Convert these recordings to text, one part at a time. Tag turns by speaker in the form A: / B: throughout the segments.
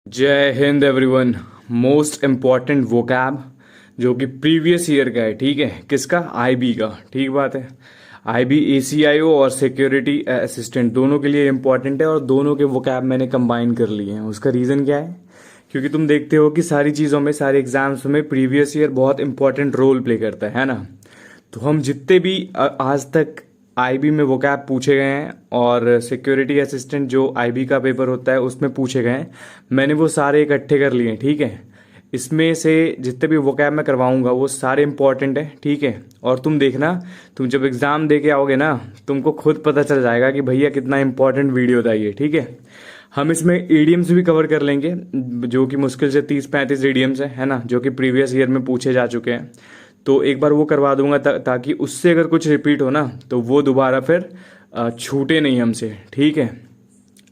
A: जय Hind everyone. Most important vocab जो कि प्रीवियस ईयर का है, ठीक है, किसका? आईबी का। ठीक बात है। आईबी एसीआईओ और सिक्योरिटी असिस्टेंट दोनों के लिए इम्पॉर्टेंट है और दोनों के वोकैब मैंने कंबाइन कर लिए हैं। उसका रीज़न क्या है? क्योंकि तुम देखते हो कि सारी चीज़ों में, सारे एग्जाम्स में प्रीवियस ईयर बहुत इंपॉर्टेंट रोल प्ले करता है ना। तो हम जितने भी आज तक आईबी में वोकैब पूछे गए हैं और सिक्योरिटी असिस्टेंट जो आईबी का पेपर होता है उसमें पूछे गए हैं, मैंने वो सारे इकट्ठे कर लिए हैं। ठीक है, इसमें से जितने भी वोकैब मैं करवाऊंगा वो सारे इंपॉर्टेंट है। ठीक है, और तुम देखना, तुम जब एग्ज़ाम दे के आओगे ना, तुमको खुद पता चल जाएगा कि भैया कितना इंपॉर्टेंट वीडियो था ये। ठीक है, हम इसमें ईडीएम्स भी कवर कर लेंगे जो कि मुश्किल से 30-35 ईडीएम्स है ना, जो कि प्रीवियस ईयर में पूछे जा चुके हैं। तो एक बार वो करवा दूंगा ताकि उससे अगर कुछ रिपीट हो ना तो वो दोबारा फिर छूटे नहीं हमसे। ठीक है,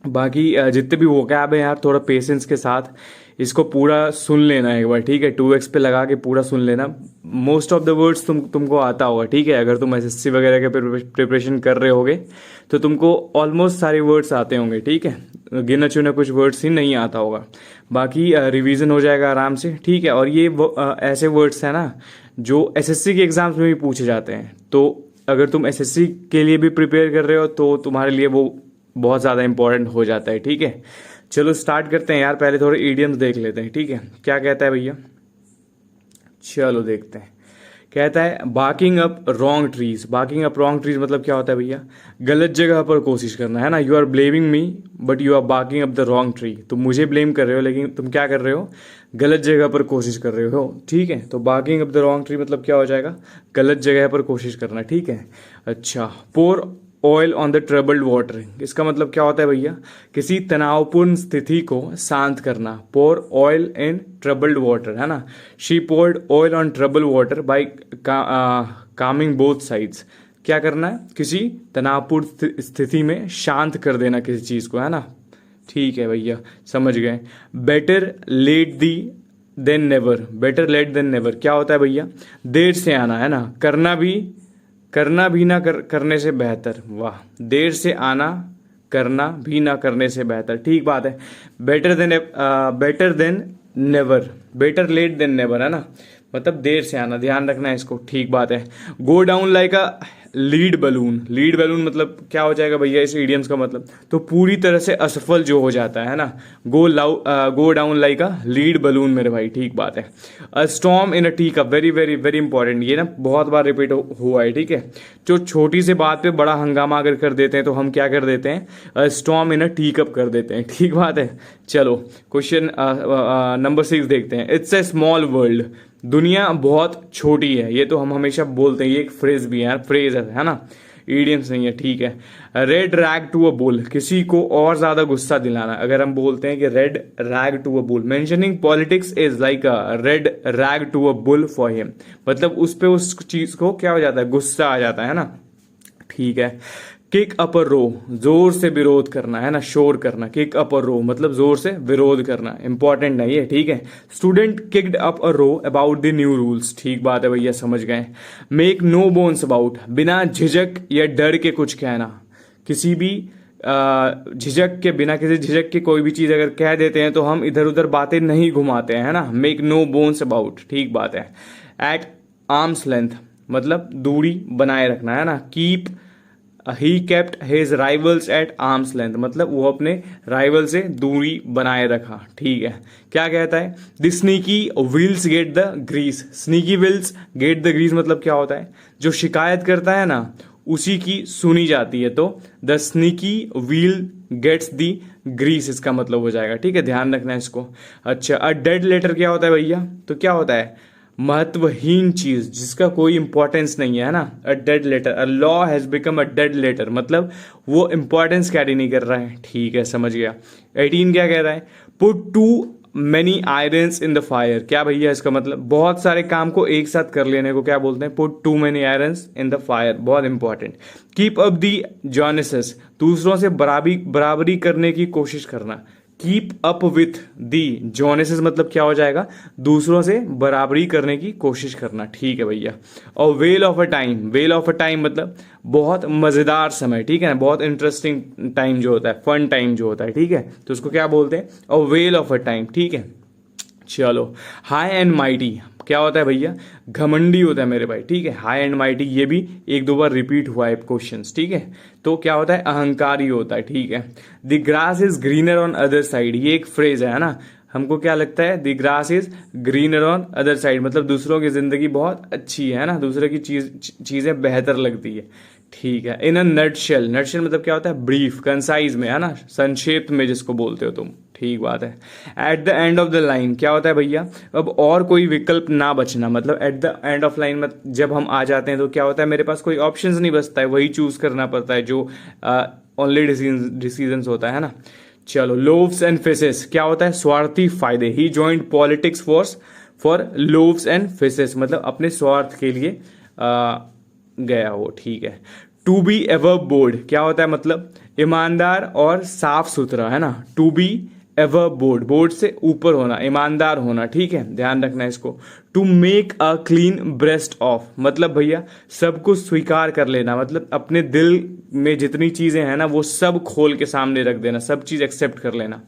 A: बाकी जितने भी वोकैब है यार, थोड़ा पेशेंस के साथ इसको पूरा सुन लेना एक बार। ठीक है, 2x पे लगा के पूरा सुन लेना। मोस्ट ऑफ द वर्ड्स तुमको आता होगा। ठीक है, अगर तुम एसएससी वगैरह के प्रिपरेशन कर रहे होगे तो तुमको ऑलमोस्ट सारे वर्ड्स आते होंगे। ठीक है, गिना चुना कुछ वर्ड्स ही नहीं आता होगा, बाकी रिवीजन हो जाएगा आराम से। ठीक है, और ये ऐसे वर्ड्स हैं ना जो एसएससी के एग्जाम्स में भी पूछे जाते हैं। तो अगर तुम एसएससी के लिए भी प्रिपेयर कर रहे हो तो तुम्हारे लिए वो बहुत ज़्यादा इंपॉर्टेंट हो जाता है। ठीक है, चलो स्टार्ट करते हैं यार। पहले थोड़े इडियम्स देख लेते हैं। ठीक है, क्या कहता है भैया, चलो देखते हैं। कहता है barking up wrong trees. Barking up wrong trees मतलब क्या होता है भैया? गलत जगह पर कोशिश करना, है ना। You are blaming me but you are barking up the wrong tree. तुम मुझे ब्लेम कर रहे हो लेकिन तुम क्या कर रहे हो? गलत जगह पर कोशिश कर रहे हो। ठीक है, तो barking up the wrong tree मतलब क्या हो जाएगा? गलत जगह पर कोशिश करना। ठीक है, अच्छा। Pour oil on the troubled water, इसका मतलब क्या होता है भैया? किसी तनावपूर्ण स्थिति को शांत करना। Pour oil in troubled water, है ना। She poured oil on troubled water by calming both sides. क्या करना है? किसी तनावपूर्ण स्थिति में शांत कर देना किसी चीज को, है ना। ठीक है भैया, समझ गए। Better late the then never. Better late than never क्या होता है भैया? देर से आना, है ना। करना भी ना करने से बेहतर। वाह, देर से आना, करना भी ना करने से बेहतर। ठीक बात है। Better than never, better late than never, है ना। मतलब देर से आना, ध्यान रखना है इसको। ठीक बात है। Go down like a lead balloon. Lead balloon मतलब क्या हो जाएगा भैया इस इडियम्स का मतलब? तो पूरी तरह से असफल जो हो जाता है ना। Go down like a lead balloon मेरे भाई। ठीक बात है। अ स्टॉर्म इन अ tea cup, very very very important. ये ना बहुत बार रिपीट हुआ है। ठीक है, जो छोटी सी बात पे बड़ा हंगामा अगर कर देते हैं तो हम क्या कर देते हैं? अ स्टॉर्म इन अ टी कप कर देते हैं। ठीक बात है। चलो क्वेश्चन नंबर 6 देखते हैं। It's a small world. दुनिया बहुत छोटी है, ये तो हम हमेशा बोलते हैं। ये एक फ्रेज भी है, फ्रेज है ना, इडियम्स नहीं है। ठीक है। Red rag to a bull, किसी को और ज्यादा गुस्सा दिलाना। अगर हम बोलते हैं कि red rag to a bull, mentioning politics is like a red rag to a bull for him, मतलब उस पे उस चीज को क्या हो जाता है? गुस्सा आ जाता है ना। ठीक है। किक अप अ रो, जोर से विरोध करना, है ना, शोर करना। किक अप अ रो मतलब जोर से विरोध करना, इंपॉर्टेंट है ये। ठीक है। Student kicked up a row about the new rules. ठीक बात है भैया, समझ गए। मेक नो बोन्स अबाउट, बिना झिझक या डर के कुछ कहना। किसी भी झिझक के, बिना किसी झिझक के कोई भी चीज अगर कह देते हैं तो हम इधर उधर बातें नहीं घुमाते हैं, है ना। मेक नो बोन्स अबाउट, ठीक बात है। एट आर्म्स लेंथ मतलब दूरी बनाए रखना, है ना। Keep, he kept his rivals at arm's length मतलब वो अपने राइवल से दूरी बनाए रखा। ठीक है। क्या कहता है? The sneaky wills get the grease. Sneaky wills get the grease मतलब क्या होता है? जो शिकायत करता है ना उसी की सुनी जाती है। तो the sneaky wheel gets the grease इसका मतलब हो जाएगा। ठीक है, ध्यान रखना है इसको। अच्छा, अ डेड लेटर क्या होता है भैया? तो क्या होता है? महत्वहीन चीज जिसका कोई इंपॉर्टेंस नहीं है ना। A dead letter, a law has become a dead letter मतलब वो इंपॉर्टेंस कैरी नहीं कर रहा है। ठीक है, समझ गया। 18 क्या कह रहा है? Put too many irons in the fire. क्या भैया इसका मतलब? बहुत सारे काम को एक साथ कर लेने को क्या बोलते हैं? Put too many irons in the fire, बहुत important. Keep up the Joneses, दूसरों से बराबरी करने की कोशिश करना। Keep up with the Joneses मतलब क्या हो जाएगा, दूसरों से बराबरी करने की कोशिश करना, ठीक है भैया। और well of a time, well of a time मतलब बहुत मजेदार समय, ठीक है ना, बहुत इंटरेस्टिंग टाइम जो होता है, फन टाइम जो होता है, ठीक है, तो उसको क्या बोलते हैं, और वेल ऑफ अ टाइम, ठीक है। चलो, हाई एंड माइटी क्या होता है भैया, घमंडी होता है मेरे भाई, ठीक है। हाई एंड माइटी ये भी एक दो बार रिपीट हुआ है क्वेश्चंस, ठीक है। तो क्या होता है, अहंकारी होता है, ठीक है। The grass is greener on other side, ये एक फ्रेज है ना, हमको क्या लगता है, the grass is greener on other side मतलब दूसरों की जिंदगी बहुत अच्छी है ना, दूसरे की चीजें बेहतर लगती है, ठीक है। इन अ नटशेल, नटशेल मतलब क्या होता है, ब्रीफ, कंसाइज में, है ना, संक्षेप में जिसको बोलते हो तुम, ठीक बात है। At the end of the line क्या होता है भैया, अब और कोई विकल्प ना बचना, मतलब at the end of line में जब हम आ जाते हैं तो क्या होता है, मेरे पास कोई ऑप्शंस नहीं बचता है, वही चूज करना पड़ता है जो ओनली डिसीजंस होता है ना। चलो, लोव्स एंड फिशेस क्या होता है, स्वार्थी फायदे, he joint politics force for loaves and fishes मतलब अपने स्वार्थ के लिए गया वो, ठीक है। टू बी एवर बोर्ड क्या होता है, मतलब ईमानदार और साफ सुथरा, है ना, to be above board, board से ऊपर होना, ईमानदार होना, ठीक है, ध्यान रखना इसको। To make a clean breast of मतलब भैया सब कुछ स्वीकार कर लेना, मतलब अपने दिल में जितनी चीजें हैं ना वो सब खोल के सामने रख देना, सब चीज एक्सेप्ट कर लेना,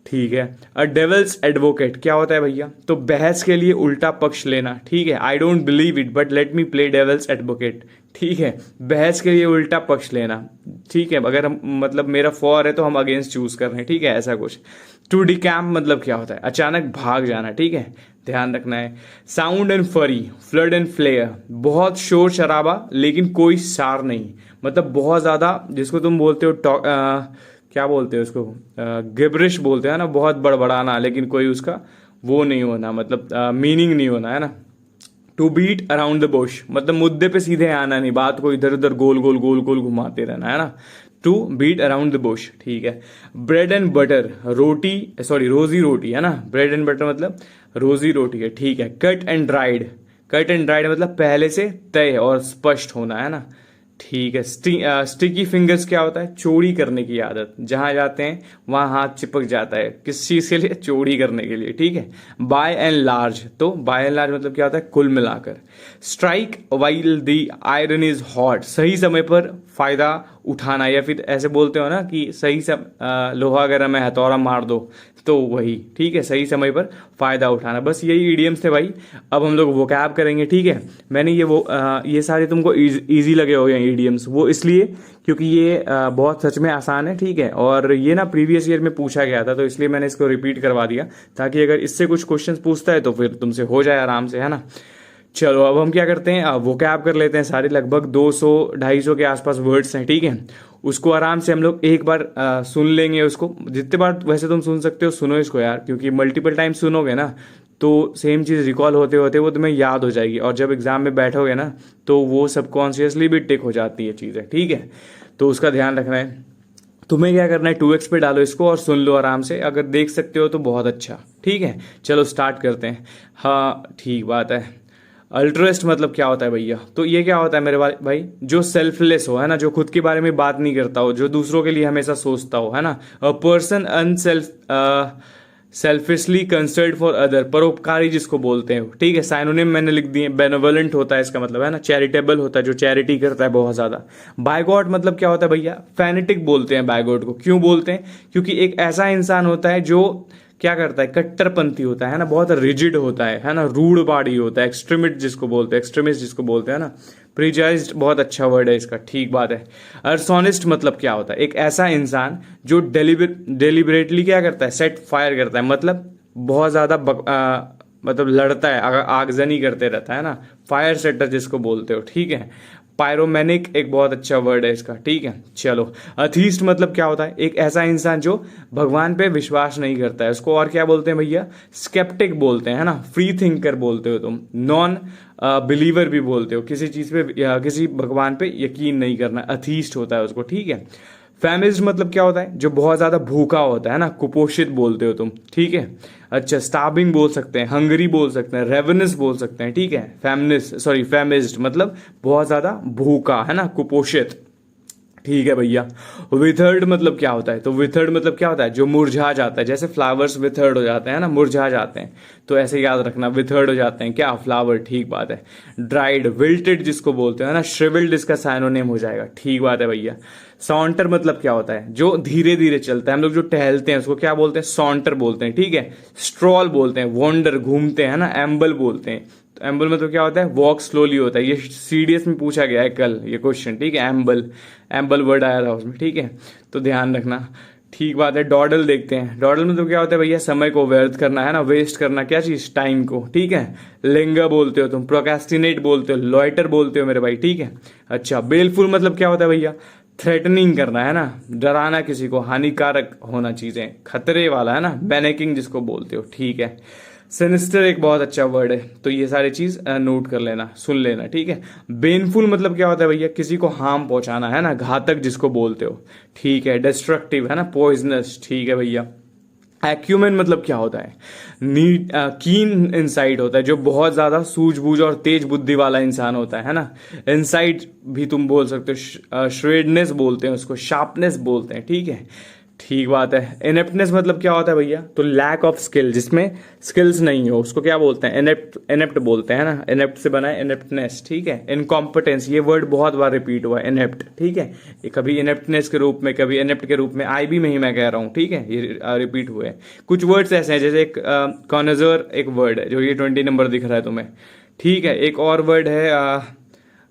A: ठीक है। अ डेविल्स एडवोकेट क्या होता है भैया, तो बहस के लिए उल्टा पक्ष लेना, ठीक है। I don't believe it but let me play devil's advocate, ठीक है, बहस के लिए उल्टा पक्ष लेना, ठीक है, अगर हम मतलब मेरा फॉर है तो हम अगेंस्ट चूज कर रहे हैं, ठीक है, ऐसा कुछ। टू डिकैम्प मतलब क्या होता है, अचानक भाग जाना, ठीक है, ध्यान रखना है। साउंड एंड फरी, फ्लड एंड फ्लेयर, बहुत शोर शराबा लेकिन कोई सार नहीं, मतलब बहुत ज्यादा जिसको तुम बोलते हो क्या बोलते हैं उसको, गिबरिश बोलते हैं ना, बहुत बड़बड़ाना लेकिन कोई उसका वो नहीं होना, मतलब मीनिंग नहीं होना, है ना। To beat around the bush मतलब मुद्दे पे सीधे आना नहीं, बात को इधर उधर गोल गोल गोल गोल घुमाते रहना, है ना। To beat around the bush, ठीक है। ब्रेड एंड बटर रोटी, सॉरी रोजी रोटी, है ना, ब्रेड एंड बटर मतलब रोजी रोटी है, ठीक है। Cut and dried, cut and dried मतलब पहले से तय और स्पष्ट होना, है ना, ठीक है। स्टिकी फिंगर्स क्या होता है, चोरी करने की आदत, जहां जाते हैं वहां हाथ चिपक जाता है, किस चीज के लिए, चोरी करने के लिए, ठीक है। बाय एंड लार्ज, तो बाय एंड लार्ज मतलब क्या होता है, कुल मिलाकर। Strike while the iron is hot, सही समय पर फायदा उठाना, या फिर ऐसे बोलते हो ना कि सही से लोहा गर्म है हथौड़ा मार दो, तो वही, ठीक है, सही समय पर फायदा उठाना। बस यही इडियम्स थे भाई। अब हम लोग वोकैब करेंगे, ठीक है। मैंने ये सारे तुमको इजी लगे हो गए इडियम्स, वो इसलिए क्योंकि ये बहुत सच में आसान है, ठीक है, और ये ना प्रीवियस ईयर में पूछा गया था, तो इसलिए मैंने इसको रिपीट करवा दिया ताकि अगर इससे कुछ क्वेश्चंस पूछता है तो फिर तुमसे हो जाए आराम से, है ना। चलो, अब हम क्या करते हैं, वोकैब कर लेते हैं सारे, लगभग 200-250 के आसपास वर्ड्स हैं, ठीक है। उसको आराम से हम लोग एक बार सुन लेंगे, उसको जितने बार वैसे तुम सुन सकते हो सुनो इसको यार, क्योंकि मल्टीपल टाइम सुनोगे ना तो सेम चीज रिकॉल होते होते वो तुम्हें याद हो जाएगी, और जब एग्जाम में बैठोगे ना तो वो सबकॉन्शियसली भी टिक हो जाती है चीजें, ठीक है। तो उसका ध्यान रखना है। तुम्हें क्या करना है, 2x पे डालो इसको और सुन लो आराम से, अगर देख सकते हो तो बहुत अच्छा, ठीक है। चलो स्टार्ट करते हैं। हाँ, ठीक बात है। अल्ट्रुइस्ट मतलब क्या होता है भैया, तो ये क्या होता है मेरे भाई, जो सेल्फलेस हो, है ना, जो खुद के बारे में बात नहीं करता हो, जो दूसरों के लिए हमेशा सोचता हो, है ना। A person unself selfishly concern for other, परोपकारी जिसको बोलते हैं, ठीक है। साइनोनिम मैंने लिख दिए, बेनेवोलेंट होता है इसका मतलब, है ना, चैरिटेबल होता है, जो चैरिटी करता है बहुत ज्यादा। बायगॉट मतलब क्या होता है भैया, फैनेटिक बोलते हैं बायगॉट को, क्यों बोलते हैं, क्योंकि एक ऐसा इंसान होता है जो क्या करता है, कट्टरपंथी होता है ना, बहुत रिजिड होता है ना, रूड बॉडी होता है, एक्सट्रीमिस्ट जिसको बोलते हैं, एक्सट्रीमिस्ट जिसको बोलते हैं ना, प्रिजाइज्ड बहुत अच्छा वर्ड है इसका, ठीक बात है। अर्सोनिस्ट मतलब क्या होता है, एक ऐसा इंसान जो डेलिबरेटली क्या करता है, सेट फायर करता है, मतलब बहुत ज्यादा मतलब लड़ता है, आगजनी करते रहता है ना, फायर सेटर जिसको बोलते हो, ठीक है। पायरोमैनिक एक बहुत अच्छा वर्ड है इसका, ठीक है। चलो, अथीस्ट मतलब क्या होता है, एक ऐसा इंसान जो भगवान पे विश्वास नहीं करता है, उसको और क्या बोलते हैं भैया, स्केप्टिक बोलते हैं, है ना, फ्री थिंकर बोलते हो तुम, नॉन बिलीवर भी बोलते हो, किसी चीज पे किसी भगवान पे यकीन नहीं करना, अथीस्ट होता है उसको, ठीक है। फैमिस्ट मतलब क्या होता है, जो बहुत ज्यादा भूखा होता है ना, कुपोषित बोलते हो तुम, ठीक है। अच्छा, स्टार्विंग बोल सकते हैं, हंगरी बोल सकते हैं, रेवनस बोल सकते हैं, ठीक है। फैमिस्ट मतलब बहुत ज्यादा भूखा, है ना, कुपोषित, ठीक है भैया। विथर्ड मतलब क्या होता है? तो विथर्ड मतलब क्या होता है? जो मुरझा जाता है, जैसे फ्लावर्स विथर्ड हो जाते हैं ना, मुरझा जाते हैं, तो ऐसे याद रखना, विथर्ड हो जाते हैं क्या? फ्लावर, ठीक बात है। ड्राइड, विल्टेड जिसको बोलते हैं ना, श्रिवल्ड इसका साइनोनिम हो जाएगा, ठीक बात है भैया। सॉन्टर मतलब क्या होता है? जो धीरे धीरे चलता है, हम लोग जो टहलते हैं उसको क्या बोलते हैं? सॉन्टर बोलते हैं, ठीक है। स्ट्रॉल बोलते हैं, वॉन्डर घूमते हैं ना, एम्बल बोलते हैं। तो एम्बल मतलब क्या होता है? वॉक स्लोली होता है। ये सीडीएस में पूछा गया है कल ये क्वेश्चन, ठीक है। एम्बल, एम्बल वर्ड आया था उसमें, ठीक है, तो ध्यान रखना, ठीक बात है। डॉडल देखते हैं। डॉडल मतलब क्या होता है भैया? समय को व्यर्थ करना, है ना, वेस्ट करना, क्या चीज? टाइम को, ठीक है। लिंगर बोलते हो तुम, प्रोक्रेस्टिनेट बोलते हो, लॉइटर बोलते हो मेरे भाई, ठीक है। अच्छा, बेलफुल मतलब क्या होता है भैया? थ्रेटनिंग करना, है ना, डराना किसी को, हानिकारक होना, चीजें खतरे वाला, है ना, बैनेकिंग जिसको बोलते हो, ठीक है। सिनिस्टर एक बहुत अच्छा वर्ड है, तो ये सारी चीज नोट कर लेना, सुन लेना, ठीक है। बेनफुल मतलब क्या होता है भैया? किसी को हार्म पहुंचाना, है ना, घातक जिसको बोलते हो, ठीक है। डिस्ट्रक्टिव, है ना, पॉइजनस, ठीक है भैया। एक्यूमेन मतलब क्या होता है? नीट, कीन इंसाइट होता है, जो बहुत ज्यादा सूझबूझ और तेज बुद्धि वाला इंसान होता है ना। इंसाइट भी तुम बोल सकते हो, श्रेडनेस बोलते हैं उसको, शार्पनेस बोलते हैं, ठीक है, ठीक बात है। इनेप्टनेस मतलब क्या होता है भैया? तो लैक ऑफ स्किल, जिसमें स्किल्स नहीं हो उसको क्या बोलते हैं? इनेप्ट, इनेप्ट बोलते हैं ना, इनेप्ट से बना है इनेप्टनेस, ठीक है। इनकॉम्पिटेंस, ये वर्ड बहुत बार रिपीट हुआ है, इनेप्ट, ठीक है। ये कभी इनेप्टनेस के रूप में, कभी इनेप्ट के रूप में, आईबी में ही मैं कह रहा हूँ, ठीक है, ये रिपीट हुए हैं। कुछ वर्ड्स ऐसे हैं, जैसे एक कॉनजर एक वर्ड है, जो ये 20 नंबर दिख रहा है तुम्हें, ठीक है। एक और वर्ड है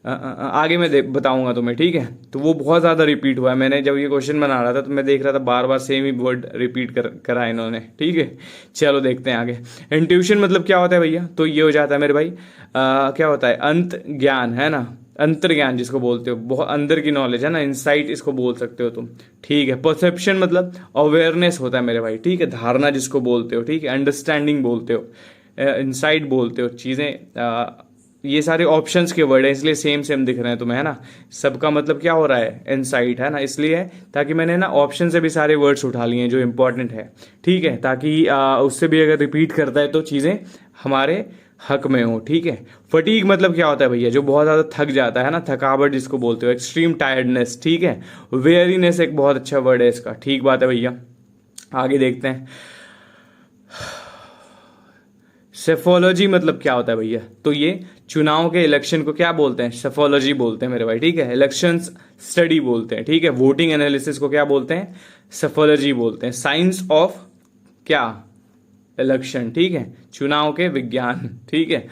A: आगे मैं बताऊंगा तुम्हें, ठीक है। तो वो बहुत ज्यादा रिपीट हुआ है, मैंने जब ये क्वेश्चन बना रहा था तो मैं देख रहा था बार बार सेम ही वर्ड रिपीट करा है इन्होंने, ठीक है। चलो देखते हैं आगे। इंट्यूशन मतलब क्या होता है भैया? तो ये हो जाता है मेरे भाई, क्या होता है? अंत ज्ञान, है ना, अंतर ज्ञान जिसको बोलते हो, बहुत अंदर की नॉलेज, है ना, इंसाइट इसको बोल सकते हो तुम, ठीक है। परसेप्शन मतलब अवेयरनेस होता है मेरे भाई, ठीक है, धारणा जिसको बोलते हो, ठीक है। अंडरस्टैंडिंग बोलते हो, इंसाइट बोलते हो, चीजें, ये सारे ऑप्शंस के वर्ड है, इसलिए सेम सेम दिख रहे हैं तुम्हें, है ना। सबका मतलब क्या हो रहा है? इनसाइट, है ना, इसलिए ताकि मैंने ना ऑप्शन से भी सारे वर्ड्स उठा लिए हैं जो इंपॉर्टेंट है, ठीक है, ताकि उससे भी अगर रिपीट करता है तो चीजें हमारे हक में हो, ठीक है। फटीग मतलब क्या होता है भैया? जो बहुत ज्यादा थक जाता है ना, थकावट जिसको बोलते हो, एक्सट्रीम टायर्डनेस, ठीक है। वेयरीनेस एक बहुत अच्छा वर्ड है इसका, ठीक बात है भैया। आगे देखते हैं। सेफोलॉजी मतलब क्या होता है भैया? तो ये चुनाव के इलेक्शन को क्या बोलते हैं? सेफोलॉजी बोलते हैं मेरे भाई, ठीक है। इलेक्शंस स्टडी बोलते हैं, ठीक है। वोटिंग एनालिसिस को क्या बोलते हैं? सेफोलॉजी बोलते हैं। साइंस ऑफ क्या? इलेक्शन, ठीक है, चुनाव के विज्ञान, ठीक है।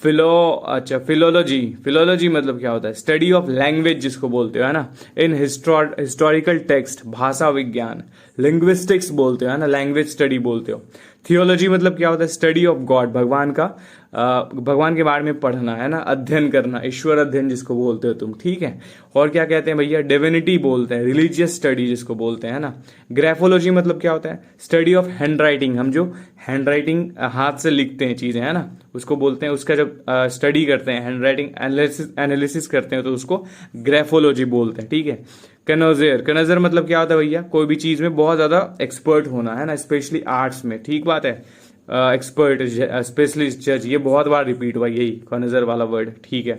A: अच्छा, फिलोलॉजी, फिलोलॉजी मतलब क्या होता है? स्टडी ऑफ लैंग्वेज जिसको बोलते हो, है ना, इन हिस्टोरिकल टेक्स्ट, भाषा विज्ञान। लिंग्विस्टिक्स बोलते हो, है ना, लैंग्वेज स्टडी बोलते हो। थियोलॉजी मतलब क्या होता है? स्टडी ऑफ गॉड, भगवान का, भगवान के बारे में पढ़ना, है ना, अध्ययन करना, ईश्वर अध्ययन जिसको बोलते हो तुम, ठीक है। और क्या कहते हैं भैया? डिविनिटी बोलते हैं, रिलीजियस स्टडी जिसको बोलते हैं, है ना। ग्राफोलॉजी मतलब क्या होता है? स्टडी ऑफ हैंड राइटिंग, हम जो हैंड राइटिंग हाथ से लिखते हैं चीजें, है ना, उसको बोलते हैं, उसका जब स्टडी करते हैं, हैंड राइटिंग एनालिसिस करते हैं, तो उसको ग्राफोलॉजी बोलते हैं, ठीक है। कनोजर, कनोजर मतलब क्या होता है भैया? कोई भी चीज में बहुत ज्यादा एक्सपर्ट होना, है ना, स्पेशली आर्ट्स में, ठीक बात है। एक्सपर्ट, स्पेशलिस्ट, जज, ये बहुत बार रिपीट हुआ यही कनोजर वाला वर्ड, ठीक है।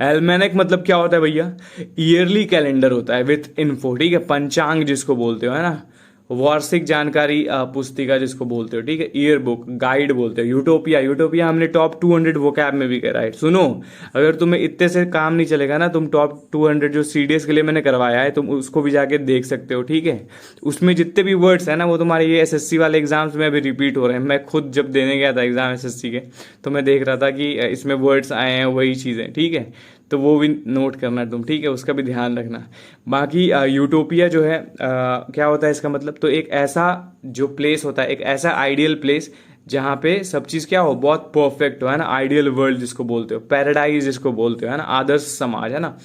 A: एल्मेनिक मतलब क्या होता है भैया? ईयरली कैलेंडर होता है विथ इन्फो, ठीक है, पंचांग जिसको बोलते हो, है ना, वार्षिक जानकारी पुस्तिका जिसको बोलते हो, ठीक है। ईयर बुक, गाइड बोलते हो। यूटोपिया, यूटोपिया हमने टॉप 200 वोकैब में भी करा है। सुनो, अगर तुम्हें इतने से काम नहीं चलेगा ना, तुम टॉप 200 जो सीडीएस के लिए मैंने करवाया है, तुम उसको भी जाके देख सकते हो, ठीक है। उसमें जितने भी वर्ड्स है ना, वो तुम्हारे ये एसएससी वाले एग्जाम्स में भी रिपीट हो रहे हैं। मैं खुद जब देने गया था एग्जाम एसएससी के, तो मैं देख रहा था कि इसमें वर्ड्स आए हैं, वही चीजें, ठीक है, तो वो भी नोट करना तुम, ठीक है, उसका भी ध्यान रखना। बाकी यूटोपिया जो है क्या होता है इसका मतलब? तो एक ऐसा जो प्लेस होता है, एक ऐसा आइडियल प्लेस जहाँ पे सब चीज क्या हो, बहुत परफेक्ट हो, है ना, आइडियल वर्ल्ड जिसको बोलते हो, पैराडाइज जिसको बोलते हो, है ना, आदर्श समाज, है ना।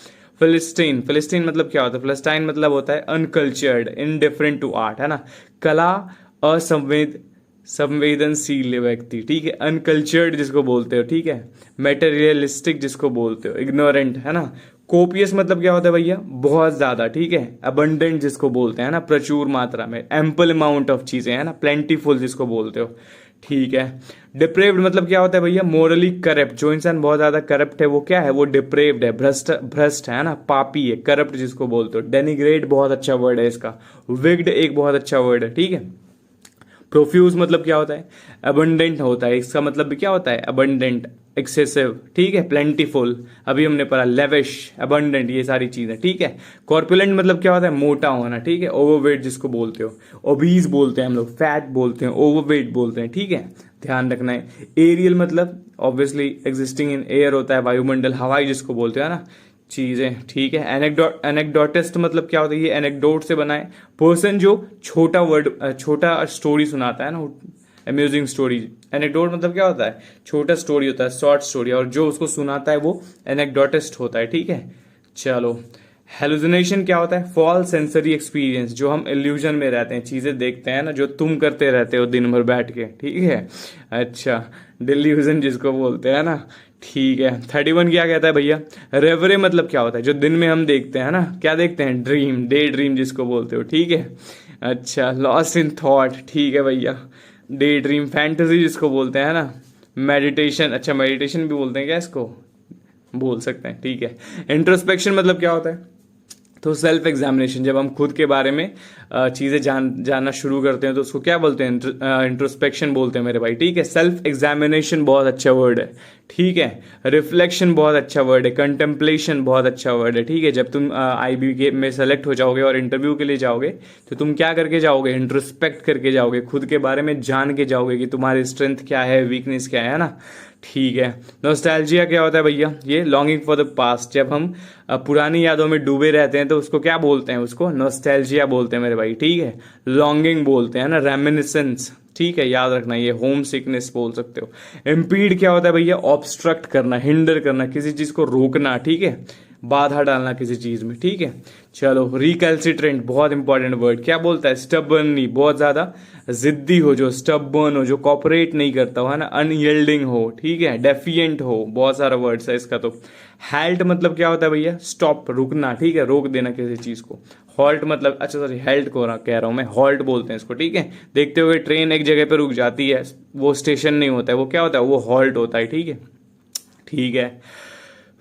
A: फिलिस्टीन, फिलिस्टीन मतलब क्या होता है? फिलिस्टाइन मतलब होता है अनकल्चर्ड, इनडिफरेंट टू आर्ट, है ना, कला संवेदनशील व्यक्ति, ठीक है। अनकल्चर्ड जिसको बोलते हो, ठीक है। मेटेरियलिस्टिक जिसको बोलते हो, इग्नोरेंट, है ना, कोपियस मतलब क्या होता है भैया, बहुत ज्यादा, ठीक है। अबंडेंट जिसको बोलते हैं ना, प्रचुर मात्रा में, एम्पल अमाउंट ऑफ चीजें है ना, प्लेंटीफुल जिसको बोलते हो, ठीक है। डिप्रेव्ड मतलब क्या होता है भैया, मोरली करप्ट, जो इंसान बहुत ज्यादा करप्ट है वो क्या है, वो डिप्रेव्ड है, भ्रष्ट, भ्रष्ट है ना, पापी है, करप्ट जिसको बोलते हो। डेनिग्रेट बहुत अच्छा वर्ड है इसका। विग्ड एक बहुत अच्छा वर्ड है, ठीक है। प्रोफ्यूज मतलब क्या होता है, अबंडेंट होता है, इसका मतलब भी क्या होता है, अबंडेंट, एक्सेसिव, ठीक है। प्लेंटीफुल अभी हमने पढ़ा, लेविश, अबंडेंट, ये सारी चीजें, ठीक है। कॉर्पुलेंट मतलब क्या होता है, मोटा होना, ठीक है। ओवरवेट जिसको बोलते हो, ओबीज बोलते हैं हम लोग, फैट बोलते हैं, ओवरवेट बोलते हैं, ठीक है, ध्यान रखना है। एरियल मतलब ऑब्वियसली एग्जिस्टिंग इन एयर होता है, वायुमंडल, हवाई जिसको बोलते हैं ना, चीजें, ठीक है। एनेक्डोटिस्ट मतलब क्या होता है, ये एनेक्डोट से बना है, पर्सन जो छोटा वर्ड, छोटा स्टोरी सुनाता है ना, अम्यूजिंग स्टोरी। एनेक्डोट मतलब क्या होता है, छोटा स्टोरी होता है, शॉर्ट स्टोरी, और जो उसको सुनाता है वो एनेक्डोटिस्ट होता है, ठीक है। चलो, हेलुसिनेशन क्या होता है, फॉल्स सेंसरी एक्सपीरियंस, जो हम इल्यूजन में रहते हैं, चीजें देखते हैं ना, जो तुम करते रहते हो दिन भर बैठ के, ठीक है। अच्छा, डिल्यूजन जिसको बोलते हैं ना, ठीक है। 31 क्या कहता है भैया, रेवरे मतलब क्या होता है, जो दिन में हम देखते हैं ना, क्या देखते हैं, ड्रीम, डे ड्रीम जिसको बोलते हो, ठीक है। अच्छा, लॉस्ट इन थॉट, ठीक है भैया। डे ड्रीम, फैंटेसी जिसको बोलते हैं ना, मेडिटेशन, अच्छा मेडिटेशन भी बोलते हैं क्या इसको, बोल सकते हैं, ठीक है। इंट्रोस्पेक्शन मतलब क्या होता है, तो सेल्फ एग्जामिनेशन, जब हम खुद के बारे में चीजें जानना शुरू करते हैं तो उसको क्या बोलते हैं, इंट्रोस्पेक्शन बोलते हैं मेरे भाई, ठीक है। सेल्फ एग्जामिनेशन बहुत अच्छा वर्ड है, ठीक है। रिफ्लेक्शन बहुत अच्छा वर्ड है, कंटेम्पलेशन बहुत अच्छा वर्ड है, ठीक है। जब तुम आईबी के में सेलेक्ट हो जाओगे और इंटरव्यू के लिए जाओगे तो तुम क्या करके जाओगे, इंट्रोस्पेक्ट करके जाओगे, खुद के बारे में जान के जाओगे कि तुम्हारी स्ट्रेंथ क्या है, वीकनेस क्या है ना, ठीक है। नॉस्टैल्जिया क्या होता है भैया, ये लॉन्गिंग फॉर द पास्ट, जब हम पुरानी यादों में डूबे रहते हैं तो उसको क्या बोलते हैं, उसको नॉस्टैल्जिया बोलते हैं मेरे भाई, ठीक है। लॉन्गिंग बोलते हैं ना, रेमिनिसेंस, ठीक है, याद रखना, ये होम सिकनेस बोल सकते हो। इम्पीड क्या होता है भैया, ऑब्स्ट्रक्ट करना, हिंडर करना, किसी चीज को रोकना, ठीक है, बाधा डालना किसी चीज में, ठीक है। चलो, रिकैल्सिट्रेंट बहुत इंपॉर्टेंट वर्ड, क्या बोलता है, स्टबर्नली, बहुत ज्यादा जिद्दी हो, जो स्टबर्न हो, जो कॉपरेट नहीं करता हो, है ना, अनयील्डिंग हो, ठीक है, डेफिएंट हो, बहुत सारा वर्ड्स है इसका। तो हैल्ट मतलब क्या होता है भैया, स्टॉप, रुकना, ठीक है, रोक देना किसी चीज को। हॉल्ट मतलब, अच्छा सॉरी, हेल्ट को कह रहा हूं मैं, हॉल्ट बोलते हैं इसको, ठीक है। देखते हुए ट्रेन एक जगह पे रुक जाती है, वो स्टेशन नहीं होता है, वो क्या होता है, वो हॉल्ट होता है, ठीक है, ठीक है।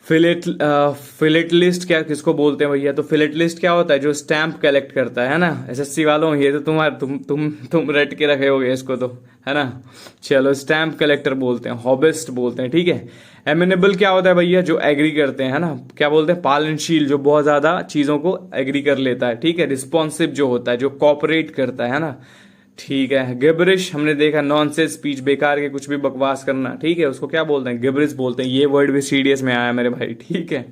A: फिलेटलिस्ट क्या किसको बोलते हैं भैया, तो फिलेटलिस्ट क्या होता है, जो स्टैंप कलेक्ट करता है ना। एसएससी वालों, ये तो तुम रट के रखे होगे इसको तो, है ना। चलो, स्टैंप कलेक्टर बोलते हैं, हॉबिस्ट बोलते हैं, ठीक है। एमिनेबल क्या होता है भैया, जो एग्री करते हैं, है ना, क्या बोलते हैं, पालनशील, जो बहुत ज्यादा चीजों को एग्री कर लेता है, ठीक है। रिस्पॉन्सिव जो होता है, जो कॉपरेट करता है ना, ठीक है। गिबरिश हमने देखा, नॉनसेंस स्पीच, बेकार के कुछ भी बकवास करना, ठीक है, उसको क्या बोलते हैं, गिबरिश बोलते हैं। ये वर्ड भी सीडीएस में आया मेरे भाई, ठीक है,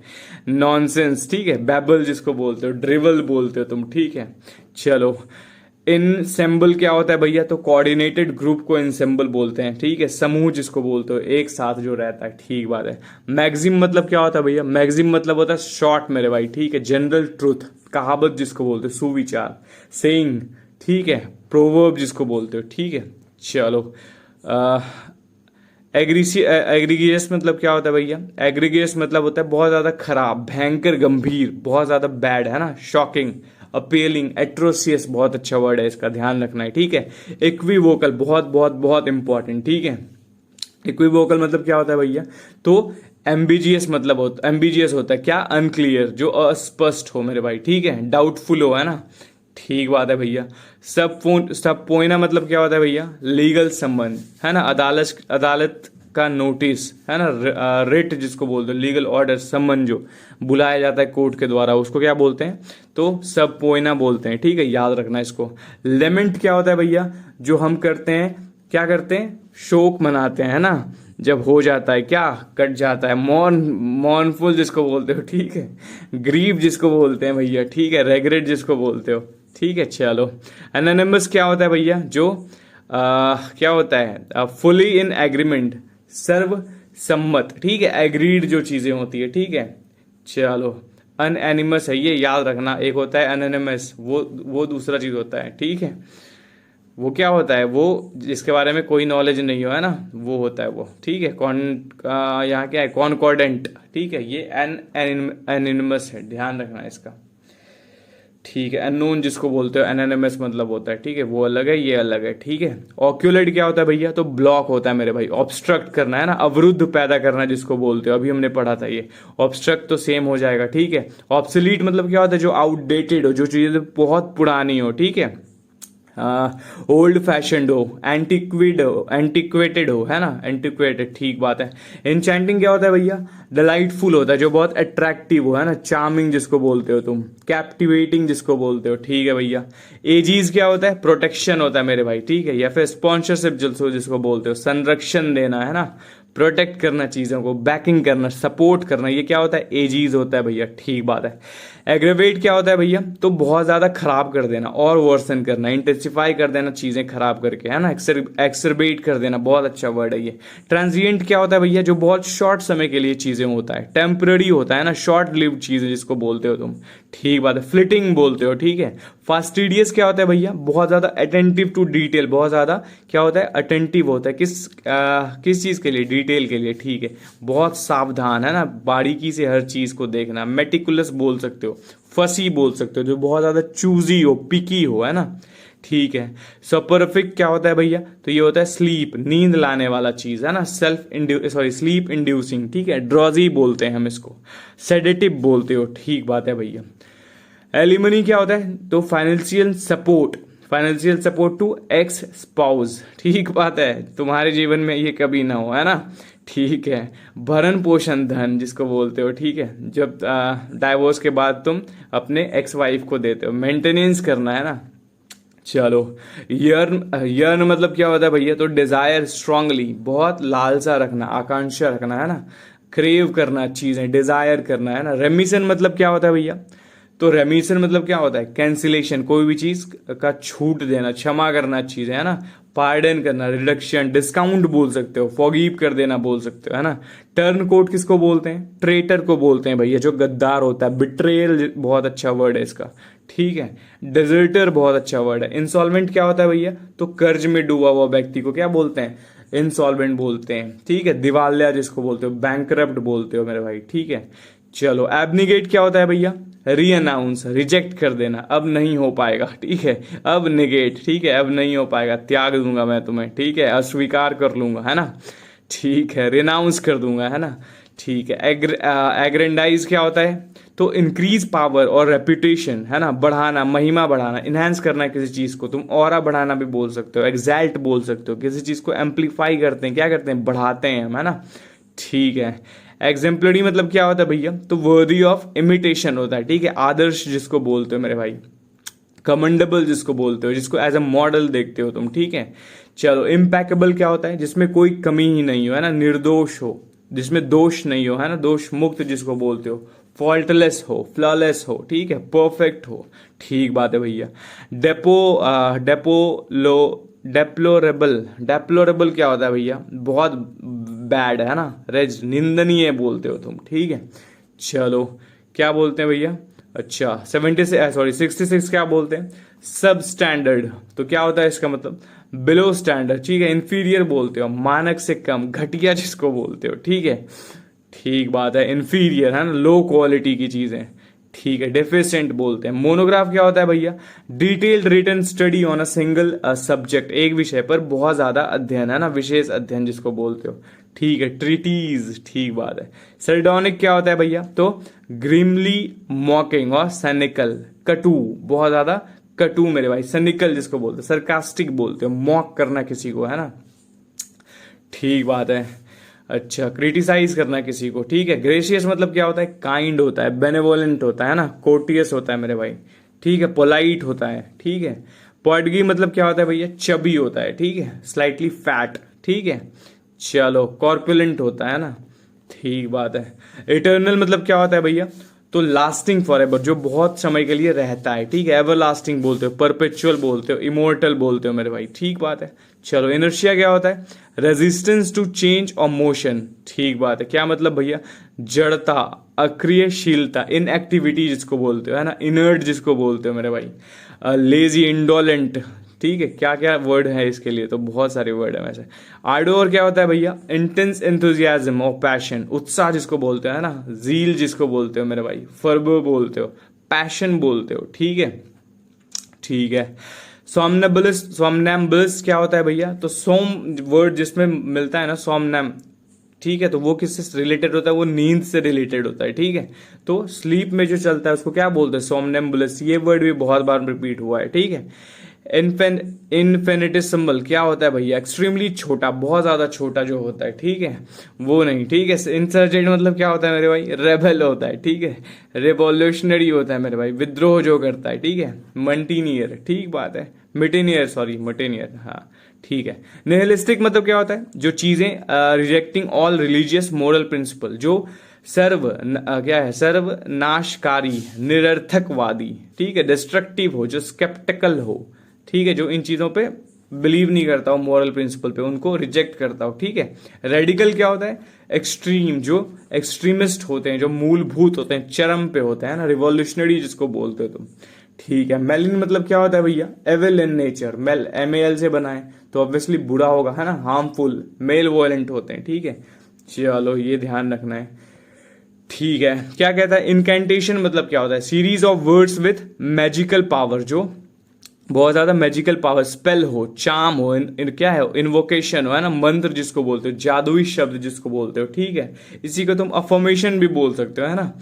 A: नॉनसेंस, ठीक है। बैबल जिसको बोलते हो, ड्रिवल बोलते हो तुम, ठीक है। चलो, इनसेम्बल क्या होता है भैया, तो कोऑर्डिनेटेड ग्रुप को इनसेम्बल बोलते हैं, ठीक है। समूह जिसको बोलते हो, एक साथ जो रहता है, ठीक बात है। मैगजिम मतलब क्या होता है भैया, मैगजिम मतलब होता है शॉर्ट मेरे भाई, ठीक है। जनरल ट्रूथ, कहावत जिसको बोलते हो, सुविचार, सेइंग, ठीक है। प्रोवर्ब जिसको बोलते हो, ठीक है। चलो, एग्रीगियस मतलब क्या होता है भैया, एग्रीगियस मतलब होता है बहुत ज्यादा खराब, भयंकर, गंभीर, बहुत ज्यादा बैड, है ना, शॉकिंग, अपीलिंग, एट्रोसियस, बहुत अच्छा वर्ड है इसका, ध्यान रखना है, ठीक है। इक्विवोकल बहुत बहुत बहुत इंपॉर्टेंट, ठीक है। इक्विवोकल मतलब क्या होता है भैया, तो एम्बिजियस मतलब एम्बिजियस होता है क्या, अनक्लियर, जो अस्पष्ट हो मेरे भाई, ठीक है। डाउटफुल हो, है ना, ठीक बात है भैया। सब पोइना मतलब क्या होता है भैया, लीगल संबंध, है ना, अदालत का नोटिस, है ना, रिट जिसको बोलते हैं, लीगल ऑर्डर, सम्मन जो बुलाया जाता है कोर्ट के द्वारा, उसको क्या बोलते हैं, तो सब पोइना बोलते हैं, ठीक है, याद रखना इसको। लेमेंट क्या होता है भैया, जो हम करते हैं, क्या करते हैं, शोक मनाते हैं, है ना, जब हो जाता है, क्या कट जाता है, मॉर्नफुल जिसको बोलते हो, ठीक है। ग्रीव जिसको बोलते हैं भैया, ठीक है। रेग्रेट जिसको बोलते हो, ठीक है। चलो, एनोनिमस क्या होता है भैया, जो क्या होता है, फुली इन एग्रीमेंट, सर्व सम्मत, ठीक है, एग्रीड जो चीजें होती है, ठीक है। चलो, अनएनिमस है ये, याद रखना, एक होता है एनोनिमस, वो दूसरा चीज होता है, ठीक है। वो क्या होता है, वो जिसके बारे में कोई नॉलेज नहीं हो, है ना, वो होता है वो, ठीक है। यहाँ क्या है, कॉनकॉर्डेंट, ठीक है। ये एनिमस है, ध्यान रखना इसका, ठीक है। अननोन जिसको बोलते हो, एनोनिमस मतलब होता है, ठीक है, वो अलग है, ये अलग है, ठीक है। ऑक्यूलेट क्या होता है भैया, तो ब्लॉक होता है मेरे भाई, ऑब्स्ट्रक्ट करना, है ना, अवरुद्ध पैदा करना जिसको बोलते हो, अभी हमने पढ़ा था ये। ऑब्स्ट्रक्ट तो सेम हो जाएगा, ठीक है। ऑब्सोलीट मतलब क्या होता है, जो आउटडेटेड हो, जो चीजें बहुत पुरानी हो, ठीक है। ओल्ड फैशनड हो, एंटिक्वेटेड हो, है ना, एंटिक्वेटेड, ठीक बात है। इंचेंटिंग क्या होता है भैया, डिलाइटफुल होता है, जो बहुत अट्रैक्टिव हो, है ना, चार्मिंग जिसको बोलते हो तुम, कैप्टिवेटिंग जिसको बोलते हो, ठीक है भैया। एजीज क्या होता है, प्रोटेक्शन होता है मेरे भाई, ठीक है। या फिर स्पॉन्सरशिप जिसको बोलते हो, संरक्षण देना, है ना, प्रोटेक्ट करना चीजों को, बैकिंग करना, सपोर्ट करना, ये क्या होता है, एजीज होता है भैया, ठीक बात है। एग्रेवेट क्या होता है भैया, तो बहुत ज्यादा खराब कर देना और वर्सन करना, इंटेंसिफाई कर देना चीजें खराब करके, है ना, एक्सरबेट कर देना, बहुत अच्छा वर्ड है ये। ट्रांजिएंट क्या होता है भैया, जो बहुत शॉर्ट समय के लिए चीजें होता है, टेम्पररी होता है ना, शॉर्ट लिव्ड चीजें जिसको बोलते हो तुम, ठीक बात है। फ्लिटिंग बोलते हो, ठीक है। फास्टिडियस क्या होता है भैया, बहुत ज्यादा अटेंटिव टू डिटेल, बहुत ज्यादा क्या होता है, अटेंटिव होता है, किस चीज के लिए, डिटेल के लिए, ठीक है। बहुत सावधान, है ना, बारीकी से हर चीज को देखना। मेटिकुलस बोल सकते हो, फसी बोल सकते हो, जो बहुत ज्यादा चूजी हो, पिकी हो, है ना, ठीक है। सपोरिफिक क्या होता है भैया, तो ये होता है स्लीप, नींद लाने वाला चीज, है ना, स्लीप इंड्यूसिंग, ठीक है। ड्रॉजी बोलते हैं हम इसको, सेडेटिव बोलते हो, ठीक बात है भैया। एलिमनी क्या होता है, तो financial support to ex spouse, ठीक बात है, तुम्हारे जीवन में ये कभी ना हो, है ना, ठीक है। भरण पोषण धन जिसको बोलते हो, ठीक है, जब डाइवोर्स के बाद तुम अपने एक्स वाइफ को देते हो, मेंटेनेंस करना, है ना। चलो, यर्न मतलब क्या होता है भैया, तो डिजायर स्ट्रांगली, बहुत लालसा रखना, आकांक्षा रखना, है ना, क्रेव करना चीजें, डिजायर करना, है ना। रेमिशन मतलब क्या होता है भैया, तो रेमिशन मतलब क्या होता है, कैंसिलेशन, कोई भी चीज का छूट देना, क्षमा करना चीजें, है ना। पार्डन करना, रिडक्शन, डिस्काउंट बोल सकते हो, फॉरगिव कर देना बोल सकते हो, है ना। टर्न कोट किसको बोलते हैं, ट्रेटर को बोलते हैं भैया, जो गद्दार होता है। बिट्रेयल बहुत अच्छा वर्ड है इसका, ठीक है। डेजर्टर बहुत अच्छा वर्ड है। इंसॉल्वेंट क्या होता है भैया, तो कर्ज में डूबा हुआ व्यक्ति को क्या बोलते हैं, इंसॉल्वेंट बोलते हैं, ठीक है। दिवालिया जिसको बोलते हो, बैंकरप्ट बोलते हो मेरे भाई, ठीक है। चलो, एबनिगेट क्या होता है भैया, रीअनाउंस, रिजेक्ट कर देना, अब नहीं हो पाएगा, ठीक है। अब निगेट, ठीक है, अब नहीं हो पाएगा, त्याग दूंगा मैं तुम्हें, ठीक है, अस्वीकार कर लूंगा, है ना, ठीक है। रिनाउंस कर दूंगा, है ना, ठीक है। एग्रेंडाइज क्या होता है, तो इंक्रीज पावर और रेपुटेशन, है ना, बढ़ाना, महिमा बढ़ाना, इनहेंस करना किसी चीज को, तुम ऑरा बढ़ाना भी बोल सकते हो, एग्जैल्ट बोल सकते हो, किसी चीज को एम्पलीफाई करते हैं, क्या करते हैं, बढ़ाते हैं हम, है ना, ठीक है। एग्जेम्पलरी मतलब क्या होता है भैया, तो वर्दी ऑफ इमिटेशन होता है, ठीक है, आदर्श जिसको बोलते हो मेरे भाई। कमेंडेबल जिसको बोलते हो, जिसको एज अ मॉडल देखते हो तुम, ठीक है। चलो, इम्पैकेबल क्या होता है, जिसमें कोई कमी ही नहीं हो, है ना, निर्दोष हो, जिसमें दोष नहीं हो, है ना, दोष मुक्त जिसको बोलते हो। फॉल्टलेस हो, फ्लॉलेस हो, ठीक है, परफेक्ट हो, ठीक बात है भैया। डेप्लोरेबल क्या होता है भैया, बहुत बैड, है ना, रेज, निंदनीय बोलते हो तुम, ठीक है। चलो, क्या बोलते हैं भैया, अच्छा 66 क्या बोलते हैं, सब स्टैंडर्ड, तो क्या होता है इसका मतलब, बिलो स्टैंडर्ड, ठीक है। इंफीरियर बोलते हो, मानक से कम, घटिया जिसको बोलते हो, ठीक है, ठीक बात है। इंफीरियर, है ना, लो क्वालिटी की चीजें, ठीक है। डेफिशिएंट बोलते हैं। मोनोग्राफ क्या होता है भैया, detailed written study on a single subject, एक विषय पर बहुत ज्यादा अध्ययन, है ना, विशेष अध्ययन जिसको बोलते हो, ठीक है। ट्रीटीज, ठीक बात है। सर्डोनिक क्या होता है भैया, तो ग्रिमली मॉकिंग और सैनिकल, कटु, बहुत ज्यादा कटु मेरे भाई। सैनिकल जिसको बोलते हैं, सरकास्टिक बोलते हो, मॉक करना किसी को, है ना, ठीक बात है। अच्छा, क्रिटिसाइज करना किसी को, ठीक है। ग्रेशियस मतलब क्या होता है, काइंड होता है, बेनेवोलेंट होता है ना, कोर्टियस होता है मेरे भाई, ठीक है, पोलाइट होता है, ठीक है। पॉडगी मतलब क्या होता है भैया, चबी होता है, ठीक है, स्लाइटली फैट, ठीक है। चलो, कॉर्पुलेंट होता है ना, ठीक बात है। इटर्नल मतलब क्या होता है भैया, तो लास्टिंग फॉर एवर, जो बहुत समय के लिए रहता है, ठीक है। एवर लास्टिंग बोलते हो, परपेचुअल बोलते हो, इमोर्टल बोलते हो मेरे भाई, ठीक बात है। चलो, इनर्शिया क्या होता है, रेजिस्टेंस टू चेंज और मोशन, ठीक बात है। क्या मतलब भैया, जड़ता, अक्रियशीलता, इनएक्टिविटी जिसको बोलते हो, है ना, इनर्ट जिसको बोलते हो मेरे भाई। लेजी, इंडोलेंट, ठीक है, क्या क्या वर्ड है इसके लिए, तो बहुत सारे वर्ड है वैसे। आर्डोर क्या होता है भैया, इंटेंस एंथुजियाज्म और पैशन, उत्साह जिसको बोलते हैं ना, जील जिसको बोलते हो मेरे भाई, फर्बो बोलते हो, पैशन बोलते हो, ठीक है, ठीक है। सोमनैम्बुलिस्ट क्या होता है भैया, तो सोम वर्ड जिसमें मिलता है ना, सोमनैम, ठीक है, तो वो किससे रिलेटेड होता है, वो नींद से रिलेटेड होता है, ठीक है। तो स्लीप में जो चलता है उसको क्या बोलते हैं, सोमनैम्बुलिस्ट। ये वर्ड भी बहुत बार रिपीट हुआ है, ठीक है। इनफिनिटिसिमल क्या होता है भैया, एक्सट्रीमली छोटा, बहुत ज्यादा छोटा जो होता है, ठीक है, वो नहीं, ठीक है। इंसर्जेंट मतलब क्या होता है मेरे भाई, रेबेल होता है, ठीक है। रिवॉल्यूशनरी होता है मेरे भाई, विद्रोह जो करता है, ठीक है। मंटीनियर, ठीक बात है, मिटेनियर, सॉरी मटेनियर, हाँ ठीक है। निहिलिस्टिक मतलब क्या होता है, जो चीजें rejecting all religious moral principle, जो क्या है, सर्व नाशकारी, निरर्थकवादी, ठीक है। डिस्ट्रक्टिव हो, जो स्केप्टिकल हो, ठीक है, जो इन चीजों पे बिलीव नहीं करता हो, मॉरल प्रिंसिपल पे, उनको रिजेक्ट करता हो, ठीक है। रेडिकल क्या होता है, एक्सट्रीम, जो एक्सट्रीमिस्ट होते हैं, जो मूलभूत होते हैं, चरम पे होते हैं ना, रिवॉल्यूशनरी जिसको बोलते हो तुम, ठीक है। मेलिन मतलब क्या होता है भैया, evil in nature, mal MAL से बना है तो ऑब्वियसली बुरा होगा, है ना, हार्मफुल, मेल वॉयलेंट होते हैं, ठीक है। चलो ये ध्यान रखना है, ठीक है। क्या कहता है, इनकैंटेशन मतलब क्या होता है, series of words with magical power, जो बहुत ज्यादा मैजिकल पावर, स्पेल हो, चाम हो, क्या है, इन्वोकेशन हो, है ना, मंत्र जिसको बोलते हो, जादुई शब्द जिसको बोलते हो, ठीक है। इसी को तुम अफर्मेशन भी बोल सकते हो, है ना।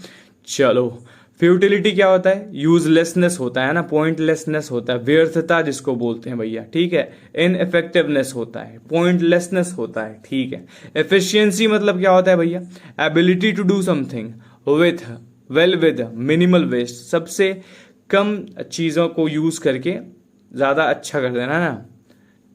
A: चलो, फ्यूटिलिटी क्या होता है, यूजलेसनेस होता है ना, पॉइंटलेसनेस होता है, व्यर्थता जिसको बोलते हैं भैया, ठीक है। इनइफेक्टिवनेस होता है, पॉइंटलेसनेस होता है, ठीक है। एफिशिएंसी मतलब क्या होता है भैया, ability to do something with well with minimal waste, सबसे कम चीजों को यूज करके ज्यादा अच्छा कर देना, है ना,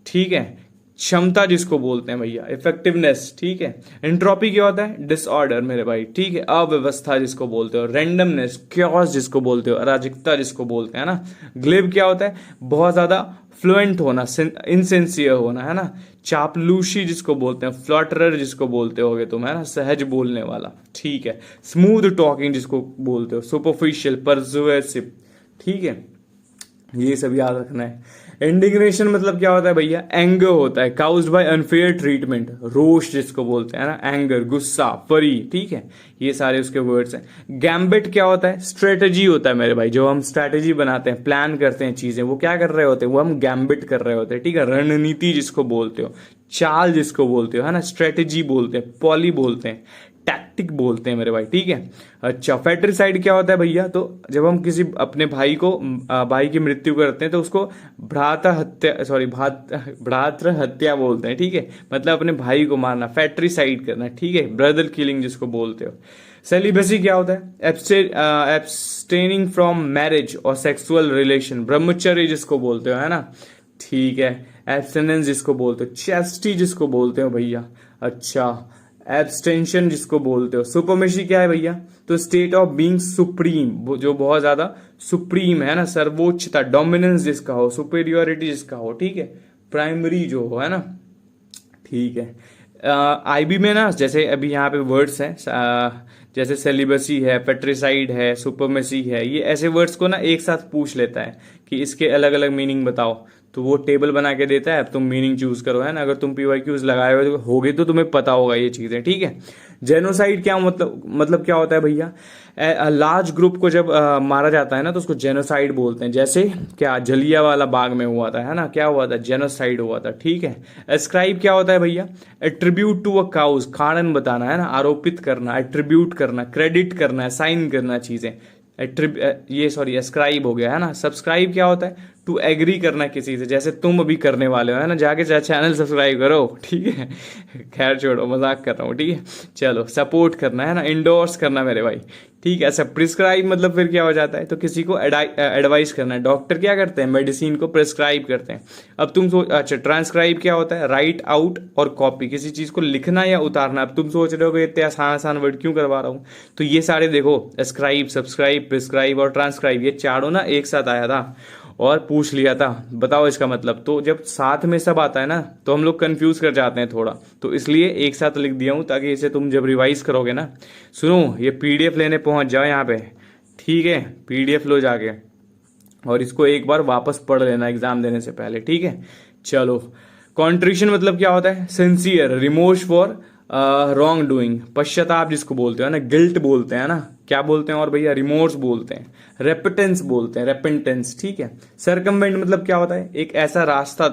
A: ठीक है। क्षमता जिसको बोलते हैं भैया, इफेक्टिवनेस, ठीक है। एंट्रोपी क्या होता है, डिसऑर्डर मेरे भाई, ठीक है। अव्यवस्था जिसको बोलते हो, रैंडमनेस, क्योस जिसको बोलते हो, अराजकता जिसको बोलते हैं ना। ग्लिब क्या होता है, बहुत ज्यादा फ्लुएंट होना, इनसेंसियर होना, है ना। चापलूसी जिसको बोलते हैं, फ्लटरर जिसको बोलते होगे तुम, है ना, सहज बोलने वाला, ठीक है। स्मूथ टॉकिंग जिसको बोलते हो, सुपरफिशियल, परसुएसिव, ठीक है। ये सब याद रखना है। इंडिग्नेशन मतलब क्या होता है भैया, एंगर होता है, काउज्ड बाय अनफेयर ट्रीटमेंट, रोष जिसको बोलते हैं ना, एंगर, गुस्सा, फरी, ठीक है। ये सारे उसके वर्ड्स हैं। गैम्बिट क्या होता है, स्ट्रेटेजी होता है मेरे भाई, जो हम स्ट्रेटेजी बनाते हैं, प्लान करते हैं चीजें, वो क्या कर रहे होते हैं, वो हम गैम्बिट कर रहे होते हैं, ठीक है। रणनीति जिसको बोलते हो, चाल जिसको बोलते हो, है ना, स्ट्रेटेजी बोलते हैं, पॉली बोलते हैं, टैक्टिक बोलते हैं मेरे भाई, ठीक है। अच्छा, फैट्रिसाइड क्या होता है भैया, तो जब हम किसी अपने भाई को भाई की मृत्यु करते हैं तो उसको भ्रातृ हत्या बोलते हैं, ठीक है। मतलब अपने भाई को मारना, फैट्रिसाइड करना, ठीक है, ब्रदर किलिंग जिसको बोलते हो। सेलिबेसी क्या होता है, एब्सटेनिंग फ्रॉम मैरिज और सेक्सुअल रिलेशन, ब्रह्मचर्य जिसको बोलते हो, है ना, ठीक है। एब्सटेनेंस जिसको बोलते हो, चैस्टी जिसको बोलते हो भैया, अच्छा, एब्सटेंशन जिसको बोलते हो। सुपरमेसी क्या है भैया, तो स्टेट ऑफ बीइंग सुप्रीम, जो बहुत ज्यादा सुप्रीम है ना, सर्वोच्चता, डोमिनेंस जिसका हो, सुपेरियोरिटी जिसका हो, ठीक है, प्राइमरी जो हो, है ना, ठीक है। IB में ना, जैसे अभी यहाँ पे वर्ड्स हैं, जैसे सेलिबसी है, पेट्रिसाइड है, सुपरमेसी है, ये ऐसे वर्ड्स को ना एक साथ पूछ लेता है कि इसके अलग अलग मीनिंग बताओ, तो वो टेबल बना के देता है, अब तुम मीनिंग चूज करो, है ना। अगर तुम PYQs लगाए हुए होगे तो तुम्हें पता होगा ये चीजें, ठीक है। जेनोसाइड क्या मतलब क्या होता है भैया, लार्ज ग्रुप को जब मारा जाता है ना तो उसको जेनोसाइड बोलते हैं। जैसे क्या जलियांवाला बाग में हुआ था, है ना, क्या हुआ था, जेनोसाइड हुआ था, ठीक है। एस्क्राइब क्या होता है भैया, एट्रीब्यूट टू अ काउज, कारण बताना, है ना, आरोपित करना, एट्रीब्यूट करना, क्रेडिट करना, साइन करना चीजें, एस्क्राइब हो गया, है ना। सब्सक्राइब क्या होता है, टू एग्री करना किसी से, जैसे तुम अभी करने वाले हो, है ना, जाके चैनल सब्सक्राइब करो, ठीक है। खैर छोड़ो, मजाक कर रहा हूँ, ठीक है। चलो, सपोर्ट करना, है ना, इंडोर्स करना मेरे भाई, ठीक है। अच्छा, प्रिस्क्राइब मतलब फिर क्या हो जाता है, तो किसी को एडवाइस करना है। डॉक्टर क्या करते हैं, मेडिसिन को प्रिस्क्राइब करते हैं। अब तुम अच्छा, ट्रांसक्राइब क्या होता है, राइट आउट और कॉपी, किसी चीज को लिखना या उतारना। अब तुम सोच रहे हो कि इतने आसान आसान वर्ड क्यों करवा रहा हूँ, तो ये सारे देखो, एस्क्राइब, सब्सक्राइब, प्रिस्क्राइब और ट्रांसक्राइब, ये चारों ना एक साथ आया था और पूछ लिया था, बताओ इसका मतलब। तो जब साथ में सब आता है ना तो हम लोग कंफ्यूज कर जाते हैं थोड़ा, तो इसलिए एक साथ लिख दिया हूं ताकि इसे तुम जब रिवाइज करोगे ना, सुनो, ये PDF लेने पहुंच जाओ यहाँ पे, ठीक है, PDF लो जाके, और इसको एक बार वापस पढ़ लेना एग्जाम देने से पहले, ठीक है। चलो, कॉन्ट्रिशन मतलब क्या होता है? Sincere, remorse for wrong doing, पश्चाताप जिसको बोलते हो ना, गिल्ट बोलते हैं ना, क्या बोलते हैं और भैया? रिमोर्स बोलते हैं, रेपिटेंस बोलते हैं, रेपेंटेंस, ठीक है। सरकमवेंट मतलब क्या होता है? एक ऐसा रास्ता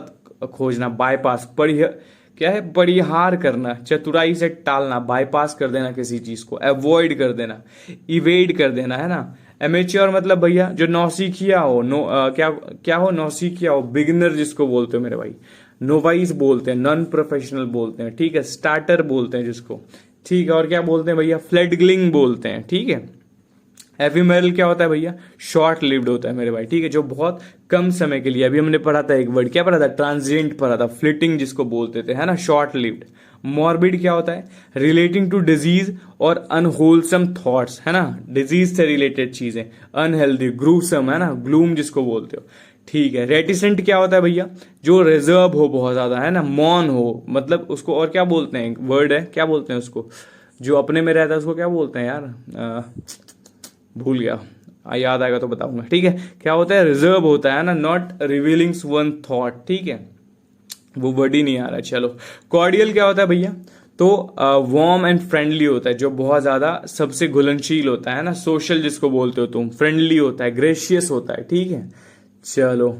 A: खोजना, बाईपास, क्या है? परिहार करना, चतुराई से टालना, बाईपास कर देना किसी चीज को, अवॉइड कर देना, इवेड कर देना, है ना। एमेच्योर मतलब भैया जो नौसिखिया हो, क्या हो? नौसिखिया हो, बिगिनर जिसको बोलते हो मेरे भाई, नोवाइस बोलते हैं, नॉन प्रोफेशनल बोलते हैं, ठीक है। स्टार्टर बोलते हैं जिसको, ठीक है। और क्या बोलते हैं भैया? फ्लडग्लिंग बोलते हैं, ठीक है। एफिमेरल क्या होता है भैया? शॉर्ट लिव्ड होता है मेरे भाई, ठीक है, जो बहुत कम समय के लिए। अभी हमने पढ़ा था एक वर्ड, क्या पढ़ा था? ट्रांजिएंट पढ़ा था, फ्लिटिंग जिसको बोलते थे, है ना, शॉर्ट लिव्ड। मॉर्बिड क्या होता है? रिलेटिंग टू डिजीज और अनहोलसम थॉट्स, है ना, डिजीज से रिलेटेड चीजें, अनहेल्दी, ग्रूसम, है ना, ग्लूम जिसको बोलते हो, ठीक है। रेटिसेंट क्या होता है भैया? जो रिजर्व हो बहुत ज्यादा, है ना, मौन हो, मतलब उसको और क्या बोलते हैं? वर्ड है, क्या बोलते हैं उसको? जो अपने में रहता है उसको क्या बोलते हैं यार? भूल गया, याद आएगा तो बताऊंगा, ठीक है। क्या होता है? रिजर्व होता है ना, नॉट रिवीलिंग वन थॉट, ठीक है, वो वर्ड ही नहीं आ रहा। चलो, कॉर्डियल क्या होता है भैया? तो वार्म एंड फ्रेंडली होता है, जो बहुत ज्यादा सबसे घुलनशील होता है ना, सोशल जिसको बोलते हो तुम, फ्रेंडली होता है, ग्रेशियस होता है, ठीक है। चलो,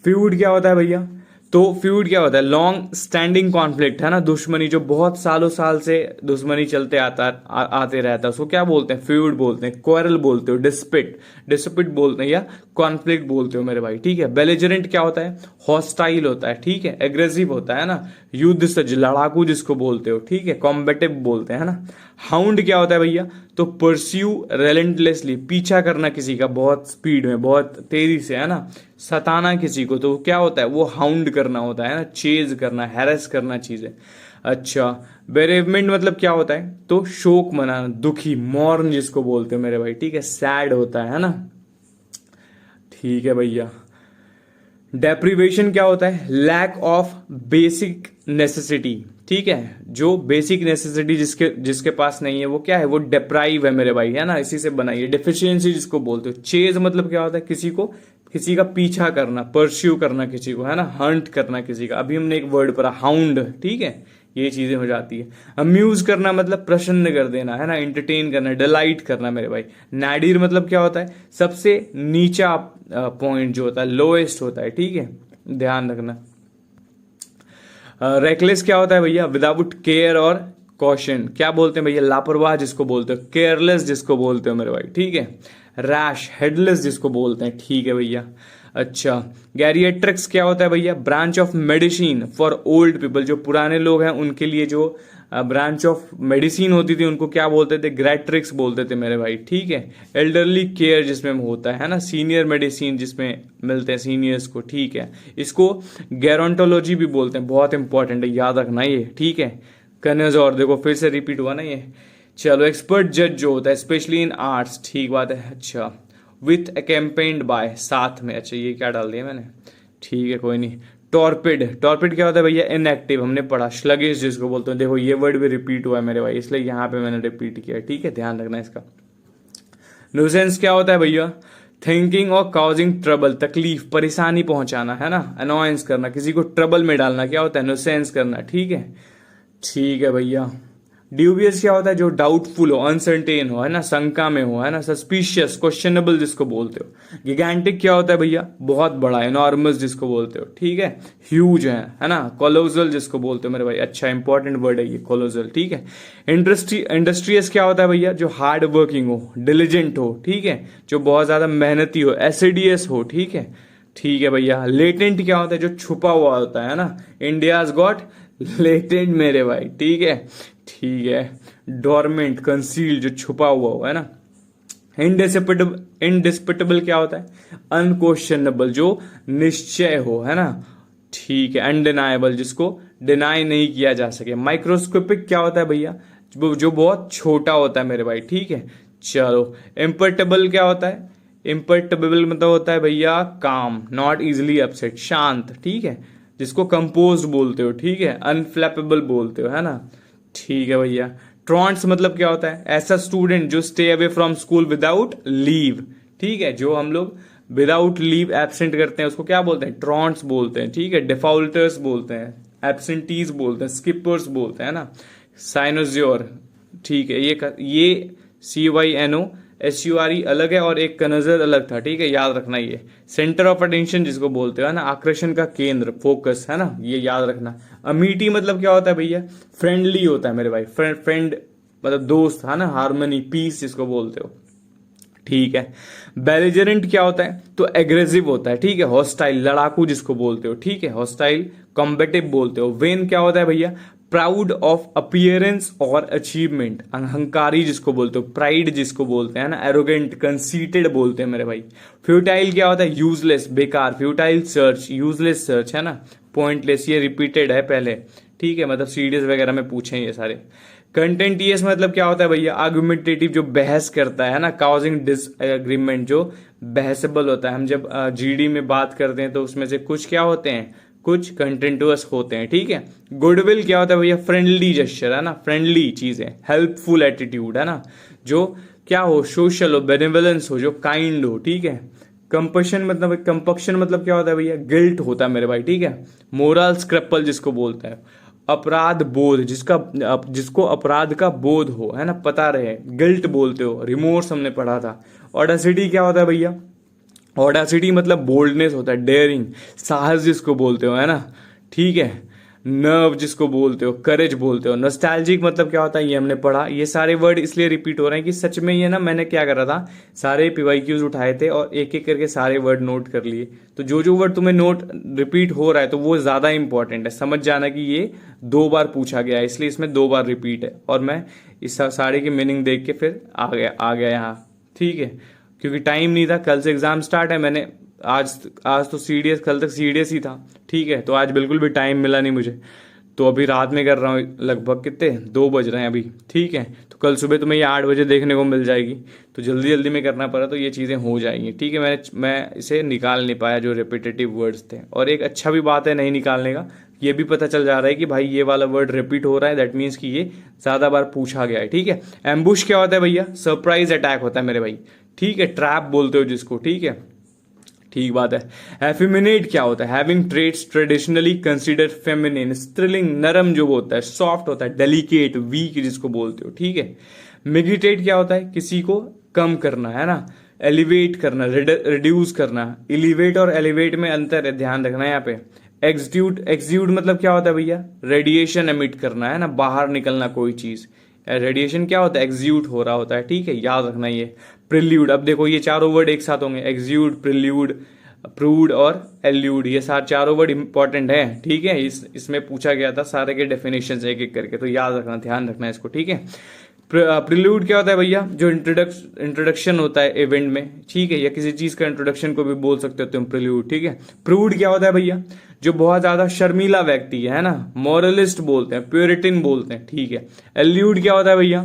A: फ्यूड क्या होता है भैया? तो फ्यूड क्या होता है? लॉन्ग स्टैंडिंग कॉन्फ्लिक्ट, है ना, दुश्मनी, जो बहुत सालों साल से दुश्मनी चलते आते रहता है, उसको क्या बोलते हैं? फ्यूड बोलते हैं। क्वारल बोलते हो, डिस्पिट बोलते हैं, या कॉन्फ्लिक्ट बोलते हो मेरे भाई, ठीक है। बेलिजरेंट क्या होता है? हॉस्टाइल होता है, ठीक है, एग्रेसिव होता है ना, युद्ध सज्ज, लड़ाकू जिसको बोलते हो, ठीक है, कॉम्बेटिव बोलते हैं, है ना। हाउंड क्या होता है भैया? तो परस्यू रेलेंटलेसली, पीछा करना किसी का बहुत स्पीड में, बहुत तेजी से, है ना, सताना किसी को, तो क्या होता है? वो हाउंड करना होता है ना, चेज करना, हैरेस करना चीजें। अच्छा, बेरेवमेंट मतलब क्या होता है? तो शोक मनाना, दुखी, मॉर्न जिसको बोलते हो मेरे भाई, ठीक है, सैड होता है ना, ठीक है भैया। डेप्रीवेशन क्या होता है? लैक ऑफ बेसिक नेसेसिटी, ठीक है, जो बेसिक नेसेसिटी जिसके जिसके पास नहीं है वो क्या है? वो डिप्राइव है मेरे भाई, है ना, इसी से बनाइए। डिफिशियंसी जिसको बोलते हो। चेज मतलब क्या होता है? किसी का पीछा करना, परस्यू करना किसी को, है ना, हंट करना किसी का। अभी हमने एक वर्ड पढ़ा, हाउंड, ठीक है, ये चीजें हो जाती है। अम्यूज करना मतलब प्रसन्न कर देना, है ना, एंटरटेन करना, डिलाइट करना मेरे भाई। नाडीर मतलब क्या होता है? सबसे नीचा पॉइंट जो होता है, लोएस्ट होता है, ठीक है, ध्यान रखना। रेकलेस क्या होता है भैया? विदाउट केयर और कॉशन, क्या बोलते हैं भैया? लापरवाह जिसको बोलते हो, केयरलेस जिसको बोलते हो मेरे भाई, ठीक है। रैश, हेडलेस जिसको बोलते हैं, ठीक है भैया। अच्छा, गैरिएट्रिक्स क्या होता है भैया? Branch of medicine for old people, जो पुराने लोग हैं उनके लिए जो ब्रांच ऑफ मेडिसिन होती थी उनको क्या बोलते थे? ग्रैट्रिक्स बोलते थे मेरे भाई, ठीक है। एल्डरली केयर जिसमें होता है ना, सीनियर मेडिसिन जिसमें मिलते हैं सीनियर्स को, ठीक है, इसको गैरोंटोलॉजी भी बोलते हैं, बहुत इंपॉर्टेंट है, याद रखना ये, ठीक है। कन्यज, और देखो फिर से रिपीट हुआ ना ये। चलो, एक्सपर्ट जज जो होता है स्पेशली इन आर्ट्स, ठीक बात है। अच्छा, विथ अकेम्पेन्ड बाय, साथ में, अच्छा ये क्या डाल दिया मैंने, ठीक है कोई नहीं। टॉर्पिड, टॉर्पिड क्या होता है भैया? इनएक्टिव, हमने पढ़ा। स्लगिश जिसको बोलते हैं, देखो ये वर्ड भी रिपीट हुआ है मेरे भाई, इसलिए यहां पे मैंने रिपीट किया, ठीक है, ध्यान रखना इसका। न्यूसेंस क्या होता है भैया? थिंकिंग और काउजिंग ट्रबल, तकलीफ, परेशानी पहुंचाना, है ना, अनॉयंस करना, किसी को ट्रबल में डालना, क्या होता है? न्यूसेंस करना, ठीक है, ठीक है भैया। ड्यूबियस क्या होता है? जो डाउटफुल हो, अनसर्टेन हो, है ना, शंका में हो, है ना, सस्पिशियस, क्वेश्चनेबल जिसको बोलते हो। गिगैंटिक क्या होता है भैया? बहुत बड़ा, एनॉर्मस जिसको बोलते हो, ठीक है, ह्यूज है ना। कोलोजल जिसको बोलते हो मेरे भाई, अच्छा इंपॉर्टेंट वर्ड है ये, कोलोजल, ठीक है। इंडस्ट्रियस क्या होता है भैया? जो हार्ड वर्किंग हो, डिलीजेंट हो, ठीक है, जो बहुत ज्यादा मेहनती हो, एसिडियस हो, ठीक है, ठीक है भैया। लेटेंट क्या होता है? जो छुपा हुआ होता है ना, इंडियाज गॉट लेटेंट मेरे भाई, ठीक है, ठीक है। डोरमेंट, कंसील, जो छुपा हुआ हो, है ना। इनडिस्पिटेबल क्या होता है? अनक्वेश्चनेबल, जो निश्चय हो, है ना, ठीक है। अनडिनाएबल, जिसको डिनाई नहीं किया जा सके। माइक्रोस्कोपिक क्या होता है भैया? जो बहुत छोटा होता है मेरे भाई, ठीक है। चलो, इम्पर्टेबल क्या होता है? इम्पर्टेबल मतलब होता है भैया काम, नॉट इजिली अपसेट, शांत, ठीक है, जिसको कंपोज बोलते हो, ठीक है। अनफ्लैपेबल बोलते हो, है ना, ठीक है भैया। ट्रॉन्ट्स मतलब क्या होता है? ऐसा स्टूडेंट जो stay away from school without leave, ठीक है, जो हम लोग विदाउट लीव एब्सेंट करते हैं उसको क्या बोलते हैं, ट्रॉन्ट्स बोलते हैं, ठीक है। डिफॉल्टर्स बोलते हैं, एब्सेंटीज बोलते हैं, स्किपर्स बोलते हैं ना, साइनोज्योर, ठीक है। ये CYNOSURE अलग है और एक कनजर अलग था, ठीक है, याद रखना। ये सेंटर ऑफ अटेंशन जिसको बोलते हो, है ना, आकर्षण का केंद्र, फोकस, है ना, ये याद रखना। अमिटी मतलब क्या होता है भैया, फ्रेंडली होता है मेरे भाई, फ्रेंड मतलब दोस्त, है ना, हार्मनी, पीस जिसको बोलते हो, ठीक है। बेलिजरेंट क्या होता है, तो एग्रेसिव होता है, ठीक है। हॉस्टाइल, लड़ाकू जिसको बोलते हो, ठीक है, हॉस्टाइल, कॉम्बेटिव बोलते हो। वेन क्या होता है भैया, प्राउड ऑफ अपीयरेंस और अचीवमेंट, अहंकारी जिसको बोलते हो, प्राइड जिसको बोलते हैं ना, एरोगेंट, कंसीटेड बोलते हैं मेरे भाई। फ्यूटाइल क्या होता है, यूजलेस, बेकार, फ्यूटाइल सर्च, यूजलेस सर्च, है ना, पॉइंटलेस, ये रिपीटेड है पहले, ठीक है, मतलब सीडीएस वगैरह में पूछे ये सारे। कंटेंटियस मतलब क्या होता है भैया, आर्गुमेंटेटिव, जो बहस करता है ना, काउजिंग डिसएग्रीमेंट, जो बहसेबल होता है। हम जब जीडी में बात करते हैं तो उसमें से कुछ क्या होते हैं, कुछ कंटेंटुअस होते हैं, ठीक है। गुडविल क्या होता है भैया, फ्रेंडली जेस्चर, है ना, फ्रेंडली चीजें, हेल्पफुल एटीट्यूड, है ना, जो क्या हो, सोशल हो, बेनिवलेंस हो, जो काइंड हो, ठीक है। कंपक्शन मतलब क्या होता है भैया, गिल्ट होता है मेरे भाई, ठीक है। मोरल स्क्रैपल जिसको बोलता है, अपराध बोध, जिसको अपराध का बोध हो, है ना, पता रहे, गिल्ट बोलते हो। रिमोर्स हमने पढ़ा था। ऑडेसिटी क्या होता है भैया, ऑडेसिटी मतलब बोल्डनेस होता है, डेयरिंग, साहस जिसको बोलते हो, है ना, ठीक है। नर्व जिसको बोलते हो, करेज बोलते हो। नॉस्टैल्जिक मतलब क्या होता है, ये हमने पढ़ा। ये सारे वर्ड इसलिए रिपीट हो रहे हैं कि सच में ये ना, मैंने क्या करा था, सारे PYQs उठाए थे और एक एक करके सारे वर्ड नोट कर लिए। तो जो जो वर्ड तुम्हें नोट रिपीट हो रहा है तो वो ज्यादा इंपॉर्टेंट है, समझ जाना कि ये 2 बार पूछा गया है, इसलिए इसमें 2 बार रिपीट है। और मैं इस सारे की मीनिंग देख के फिर आ गया यहाँ, ठीक है, क्योंकि टाइम नहीं था, कल से एग्जाम स्टार्ट है। मैंने आज तो सीडीएस, कल तक सीडीएस ही था, ठीक है, तो आज बिल्कुल भी टाइम मिला नहीं मुझे, तो अभी रात में कर रहा हूँ, लगभग कितने 2 बज रहे हैं अभी, ठीक है। तो कल सुबह तुम्हें ये 8 बजे देखने को मिल जाएगी, तो जल्दी जल्दी में करना पड़ा तो ये चीज़ें हो जाएंगी, ठीक है। मैं इसे निकाल नहीं पाया जो रिपीटेटिव वर्ड्स थे। और एक अच्छा भी बात है नहीं निकालने का, ये भी पता चल जा रहा है कि भाई ये वाला वर्ड रिपीट हो रहा है, दैट मीन्स कि ये ज़्यादा बार पूछा गया है, ठीक है। एम्बुश क्या होता है भैया, सरप्राइज अटैक होता है मेरे भाई, ठीक है, ट्रैप बोलते हो जिसको, ठीक है, ठीक बात है। एफिमिनेट क्या होता है, having traits traditionally considered feminine, स्त्रीलिंग, नरम जो होता है, सॉफ्ट होता है, डेलिकेट, वीक जिसको बोलते हो, ठीक है। मिग्रेटेट क्या होता है, किसी को कम करना, है ना, एलिवेट करना, रिड्यूस करना। एलिवेट और एलिवेट में अंतर है, ध्यान रखना यहाँ पे। एक्सड्यूट मतलब क्या होता है भैया, रेडिएशन एमिट करना, है ना, बाहर निकलना कोई चीज। रेडिएशन क्या होता है, एक्सड्यूट हो रहा होता है, ठीक है, याद रखना ये। प्रिल्यूड, अब देखो ये चारों वर्ड एक साथ होंगे, एक्सड्यूट, प्रिल्यूड, प्रूड और एल्यूड, ये सारे चारों वर्ड इंपॉर्टेंट है, ठीक है। इसमें पूछा गया था सारे के डेफिनेशन एक एक करके, तो याद रखना, ध्यान रखना इसको, ठीक है। प्रिल्यूड क्या होता है भैया, जो इंट्रोडक्शन होता है इवेंट में, ठीक है, या किसी चीज का इंट्रोडक्शन को भी बोल सकते हो तुम, प्रिल्यूड, ठीक है। प्रूड क्या होता है भैया, जो बहुत ज्यादा शर्मीला व्यक्ति है ना, मॉरलिस्ट बोलते हैं, प्योरिटिन बोलते हैं, ठीक है। एल्यूड क्या होता है भैया,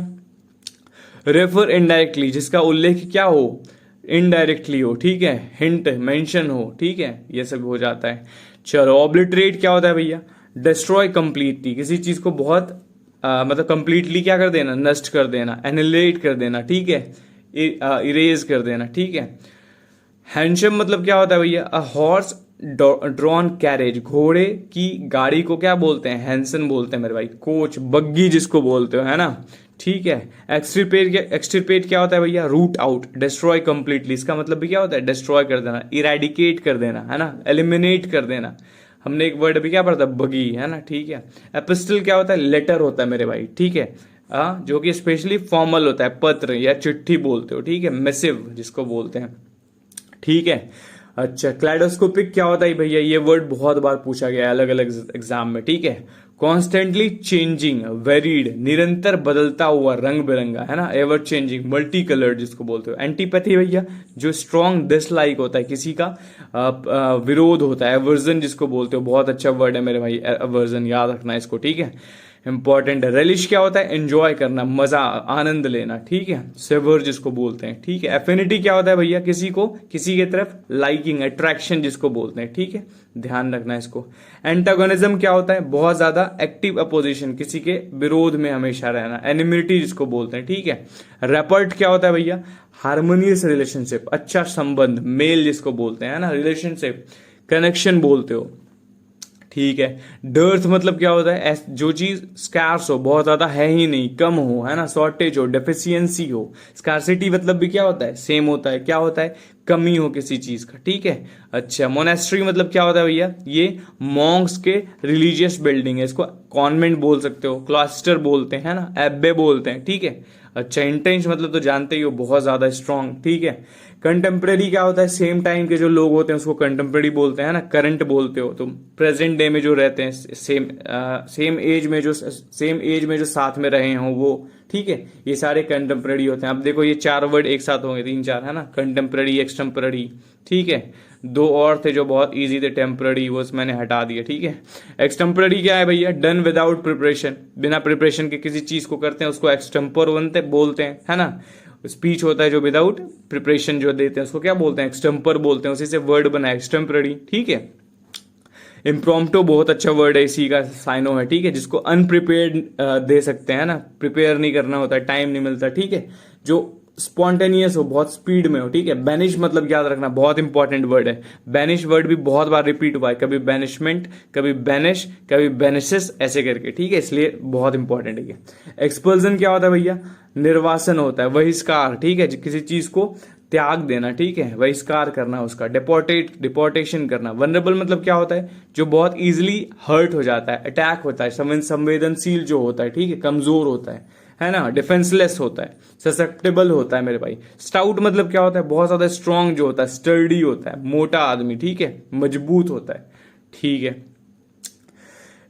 A: रेफर इनडायरेक्टली, जिसका उल्लेख क्या हो, इनडायरेक्टली हो, ठीक है, हिंट, मेंशन हो, ठीक है, ये सब हो जाता है। चलो, ऑब्लिटरेट क्या होता है भैया, डिस्ट्रॉय कंप्लीटली, किसी चीज को बहुत मतलब कंप्लीटली क्या कर देना, नष्ट कर देना, एनिलेट कर देना, ठीक है, इरेज कर देना, ठीक है। हैंडसम मतलब क्या होता है भैया, अ हॉर्स ड्रॉन कैरेज, घोड़े की गाड़ी को क्या बोलते हैं, हैंसन बोलते हैं मेरे भाई। कोच, बग्गी जिसको बोलते हो, है ना, ठीक है। एक्सट्रीपेट क्या होता है भैया, रूट आउट, डिस्ट्रॉय कंप्लीटली, इसका मतलब भी क्या होता है, डिस्ट्रॉय कर देना, इरेडिकेट कर देना, है ना, एलिमिनेट कर देना। हमने एक वर्ड भी क्या पढ़ा था, बगी, है ना, ठीक है। एपिस्टल क्या होता है, लेटर होता है मेरे भाई, ठीक है, जो कि स्पेशली फॉर्मल होता है, पत्र या चिट्ठी बोलते हो, ठीक है। मिसिव जिसको बोलते हैं, ठीक है। अच्छा, क्लाइडोस्कोपिक क्या होता है भैया, ये वर्ड बहुत बार पूछा गया है अलग अलग एग्जाम में, ठीक है। कॉन्स्टेंटली चेंजिंग, वेरीड, निरंतर बदलता हुआ, रंग बिरंगा, है ना, एवर चेंजिंग, मल्टी कलर्ड जिसको बोलते हो। एंटीपैथी भैया, जो स्ट्रॉन्ग डिसलाइक होता है, किसी का विरोध होता है। एवर्जन जिसको बोलते हो, बहुत अच्छा वर्ड है मेरे भाई, एवर्जन, याद रखना इसको, ठीक है। इंपॉर्टेंट है। रेलिश क्या होता है? एंजॉय करना, मजा, आनंद लेना, ठीक है। सेवर जिसको बोलते हैं, ठीक है। एफिनिटी क्या होता है भैया? किसी को किसी की तरफ लाइकिंग, अट्रैक्शन जिसको बोलते हैं, ठीक है, ध्यान रखना इसको। एंटागोनिज्म क्या होता है? बहुत ज्यादा एक्टिव अपोजिशन, किसी के विरोध में हमेशा रहना, एनिमिटी जिसको बोलते हैं, ठीक है। रेपर्ट क्या होता है भैया? हार्मोनियस रिलेशनशिप, अच्छा संबंध, मेल जिसको बोलते हैं ना, रिलेशनशिप, कनेक्शन बोलते हो, ठीक है। डर्थ मतलब क्या होता है? जो चीज स्कार्स हो, बहुत ज्यादा है ही नहीं, कम हो, है ना, शॉर्टेज हो, डेफिशिएंसी हो। स्कार्सिटी मतलब भी क्या होता है? सेम होता है, क्या होता है? कमी हो किसी चीज का, ठीक है। अच्छा, मोनेस्ट्री मतलब क्या होता है भैया? ये मॉन्क्स के रिलीजियस बिल्डिंग है, इसको कॉन्वेंट बोल सकते हो, क्लॉस्टर बोलते हैं ना, एब्बे बोलते हैं, ठीक है। अच्छा, इंटेंस मतलब तो जानते ही हो, बहुत ज्यादा स्ट्रांग, ठीक है। कंटेम्प्रेरी क्या होता है? सेम टाइम के जो लोग होते हैं उसको कंटेम्प्रेरी बोलते हैं ना, करंट बोलते हो तुम। प्रेजेंट डे में जो रहते हैं, सेम एज में जो साथ में रहे हों वो, ठीक है, ये सारे कंटेम्प्रेरी होते हैं। अब देखो ये 4 वर्ड एक साथ होंगे, 3-4 है ना, कंटेम्प्रेरी, एक्सटेम्पररी, ठीक है। 2 और थे जो बहुत इजी थे, टेम्पररी, वो मैंने हटा दिया, ठीक है। एक्सटेम्पररी क्या है भैया? डन विदाउट प्रिपरेशन, बिना प्रिपरेशन के किसी चीज को करते हैं उसको एक्सटेम्पर बोलते हैं, है ना। स्पीच होता है जो विदाउट प्रिपरेशन जो देते हैं उसको क्या बोलते हैं? एक्सटेम्पर बोलते हैं, उसी से वर्ड बना है एक्सटेम्पररी, ठीक है। इम्प्रॉम्प्टो बहुत अच्छा वर्ड है, इसी का साइनो है, ठीक है, जिसको अनप्रिपेयर्ड दे सकते हैं ना, प्रिपेयर नहीं करना होता है, टाइम नहीं मिलता, ठीक है। जो स्पॉन्टेनियस हो, बहुत स्पीड में हो, ठीक है। बैनिश मतलब याद रखना, बहुत इंपॉर्टेंट वर्ड है। बैनिश वर्ड भी बहुत बार रिपीट हुआ है, कभी बैनिशमेंट, कभी बैनिश, कभी बैनिशेस, ऐसे करके, ठीक है, इसलिए बहुत इंपॉर्टेंट है ये। एक्सपल्जन क्या होता है भैया? निर्वासन होता है, बहिष्कार, ठीक है, किसी चीज को त्याग देना, ठीक है, बहिष्कार करना उसका, डिपोर्टेशन करना। वनरेबल मतलब क्या होता है? जो बहुत इजीली हर्ट हो जाता है, अटैक होता है, संवेदनशील जो होता है, ठीक है, कमजोर होता है ना, डिफेंसलेस होता है, ससेप्टेबल होता है मेरे भाई। स्टाउट मतलब क्या होता है? बहुत ज्यादा स्ट्रांग जो होता है, स्टर्डी होता है, मोटा आदमी, ठीक है, मजबूत होता है, ठीक है।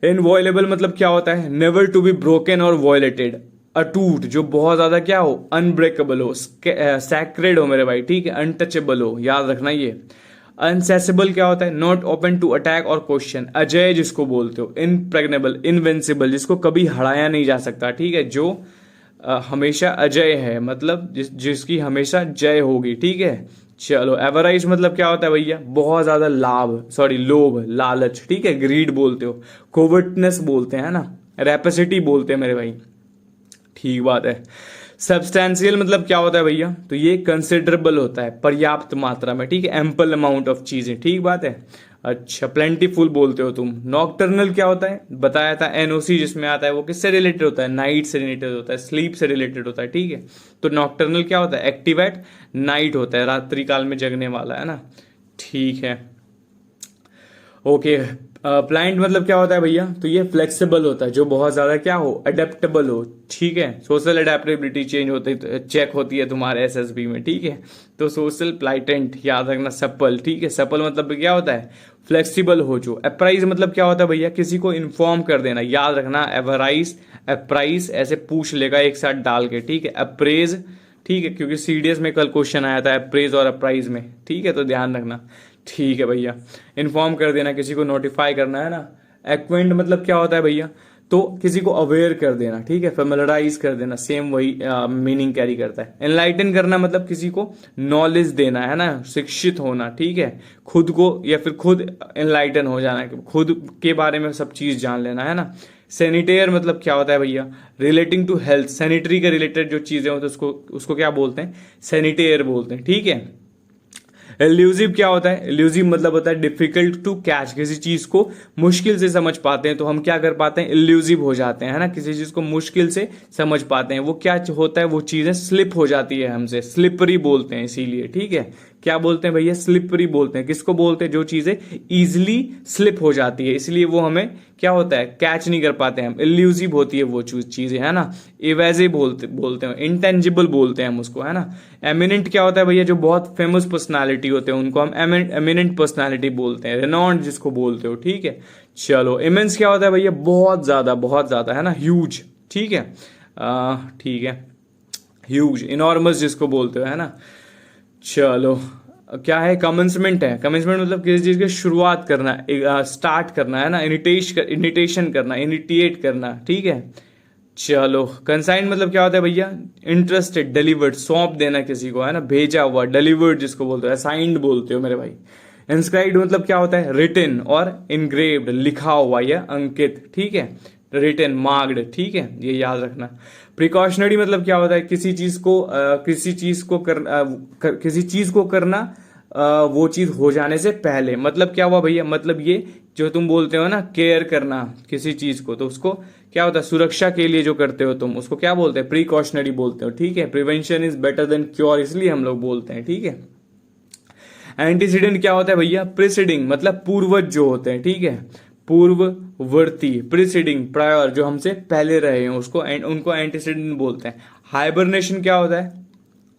A: इनवॉयलेबल मतलब क्या होता है? नेवर टू बी ब्रोकन और वॉयलेटेड, अटूट, जो बहुत ज्यादा क्या हो? अनब्रेकेबल हो, सैक्रेड हो मेरे भाई, ठीक है, अनटचेबल हो, याद रखना ये। अनसेसेबल क्या होता है? नॉट ओपन टू अटैक और क्वेश्चन, अजय जिसको बोलते हो। इनप्रेग्नेबल, इनविंसिबल, जिसको कभी हराया नहीं जा सकता, ठीक है, जो हमेशा अजय है, मतलब जिसकी हमेशा जय होगी, ठीक है। चलो, एवराइज मतलब क्या होता है भैया? बहुत ज्यादा लोभ, लालच, ठीक है, ग्रीड बोलते हो। कोवर्टनेस बोलते हैं ना, रेपेसिटी बोलते हैं मेरे भाई, ठीक बात है। सब्सटैंशियल मतलब क्या होता है भैया? तो ये कंसिडरेबल होता है, पर्याप्त मात्रा में, ठीक है, एम्पल अमाउंट ऑफ चीजें, ठीक बात है। अच्छा, प्लेंटीफुल बोलते हो तुम। नॉक्टर्नल क्या होता है? बताया था, एनओसी जिसमें आता है वो किससे रिलेटेड होता है? नाइट से रिलेटेड होता है, स्लीप से रिलेटेड होता है, ठीक है। तो नॉक्टर्नल क्या होता है? एक्टिव एट नाइट होता है, रात्रि काल में जगने वाला, है ना, ठीक है। ओके, प्लाइंट मतलब क्या होता है भैया? तो ये फ्लेक्सिबल होता है, जो बहुत ज्यादा क्या हो? अडेप्टेबल हो, ठीक है। सोशल अडेप्टेबिलिटी चेंज होती है, चेक होती है तुम्हारे एसएसबी में, ठीक है। तो सोशल प्लाइटेंट याद रखना, सपल, ठीक है, सपल मतलब क्या होता है? फ्लेक्सिबल हो जो। अप्राइज मतलब क्या होता है भैया? किसी को इन्फॉर्म कर देना, याद रखना, एवराइज, अप्राइज, ऐसे पूछ लेगा एक साथ डाल के, ठीक है। अप्रेज, ठीक है, क्योंकि सीडीएस में कल क्वेश्चन आया था अप्रेज और अप्राइज में, ठीक है, तो ध्यान रखना, ठीक है भैया। इन्फॉर्म कर देना, किसी को नोटिफाई करना, है ना। एक्वेंट मतलब क्या होता है भैया? तो किसी को अवेयर कर देना, ठीक है, फेमिलराइज कर देना, सेम वही मीनिंग कैरी करता है। एनलाइटन करना मतलब किसी को नॉलेज देना, है ना, शिक्षित होना, ठीक है, खुद को या फिर खुद एनलाइटन हो जाना, खुद के बारे में सब चीज जान लेना, है ना। सैनिटेयर मतलब क्या होता है भैया? रिलेटिंग टू हेल्थ, सैनिटरी के रिलेटेड जो चीजें होती है उसको क्या बोलते हैं? सैनिटेयर बोलते हैं, ठीक है। एल्यूजिव क्या होता है? एल्यूजिव मतलब होता है डिफिकल्ट टू कैच, किसी चीज को मुश्किल से समझ पाते हैं तो हम क्या कर पाते हैं? एल्यूजिव हो जाते हैं, है ना, किसी चीज को मुश्किल से समझ पाते हैं, वो क्या होता है? वो चीजें स्लिप हो जाती है हमसे, स्लिपरी बोलते हैं इसीलिए, ठीक है। क्या बोलते हैं भैया? स्लिपरी बोलते हैं, किसको बोलते हैं? जो चीजें इजिली स्लिप हो जाती है, इसलिए वो हमें क्या होता है? कैच नहीं कर पाते हम, एल्यूजिव होती है वो चीजें, है ना। इवेजिव बोलते हैं, इंटेंजिबल बोलते हैं हम उसको, है ना। एमिनेंट क्या होता है भैया? जो बहुत फेमस पर्सनालिटी होते हैं उनको हम एमिनेंट पर्सनालिटी बोलते हैं, रेनॉन्ड जिसको बोलते हो, ठीक है। चलो, इमेंस क्या होता है भैया? बहुत ज्यादा, है ना, ह्यूज, ठीक है, ठीक है, ह्यूज, इनॉर्मस जिसको बोलते हो, है ना। चलो, क्या है, कमेंसमेंट है। कमेंसमेंट मतलब किसी चीज की शुरुआत करना, स्टार्ट करना है ना, इनिटेशन करना, इनिटिएट करना, ठीक है। चलो कंसाइन मतलब क्या होता है भैया, इंटरेस्टेड, डिलीवर्ड, सौंप देना किसी को, है ना, भेजा हुआ, डिलीवर्ड जिसको बोलते हो, असाइंड बोलते हो मेरे भाई। इंस्क्राइब्ड मतलब क्या होता है, रिटन और इनग्रेव्ड, लिखा हुआ या अंकित, ठीक है, रिटन, मार्क्ड, ठीक है, ये याद रखना। प्रिकॉशनरी मतलब क्या होता है, किसी चीज को किसी चीज को करना वो चीज हो जाने से पहले। मतलब क्या हुआ भैया, मतलब ये जो तुम बोलते हो ना, केयर करना किसी चीज को, तो उसको क्या होता है, सुरक्षा के लिए जो करते हो तुम, उसको क्या बोलते हैं, प्रिकॉशनरी बोलते हो, ठीक है। Prevention is better than cure, इसलिए हम लोग बोलते हैं, ठीक है। एंटीसीडेंट क्या होता है भैया, प्रिसीडिंग मतलब पूर्वज जो होते हैं, ठीक है, पूर्ववर्ती, प्रिसीडिंग, प्रायर, जो हमसे पहले रहे हैं उसको उनको एंटीसीडेंट बोलते हैं। हाइबरनेशन क्या होता है,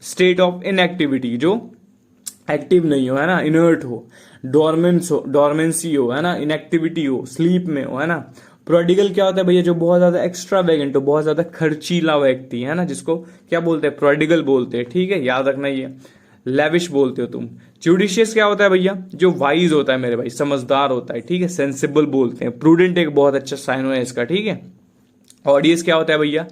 A: स्टेट ऑफ इनएक्टिविटी, जो एक्टिव नहीं हो, है ना, इनर्ट हो, डोरमेंसी हो, है ना, इनएक्टिविटी हो, स्लीप में हो, है ना। प्रोडिगल क्या होता है भैया, जो बहुत ज्यादा एक्स्ट्रावेगेंट हो, बहुत ज्यादा खर्चीला व्यक्ति, है ना, जिसको क्या बोलते हैं, प्रोडिगल बोलते हैं, ठीक है, याद रखना ये। लेविश बोलते हो तुम। जुडिशियस क्या होता है भैया, जो वाइज होता है मेरे भाई, समझदार होता है, ठीक है। सेंसिबल बोलते हैं। प्रूडेंट एक बहुत अच्छा साइन है इसका, ठीक है। ऑडियस क्या होता है भैया,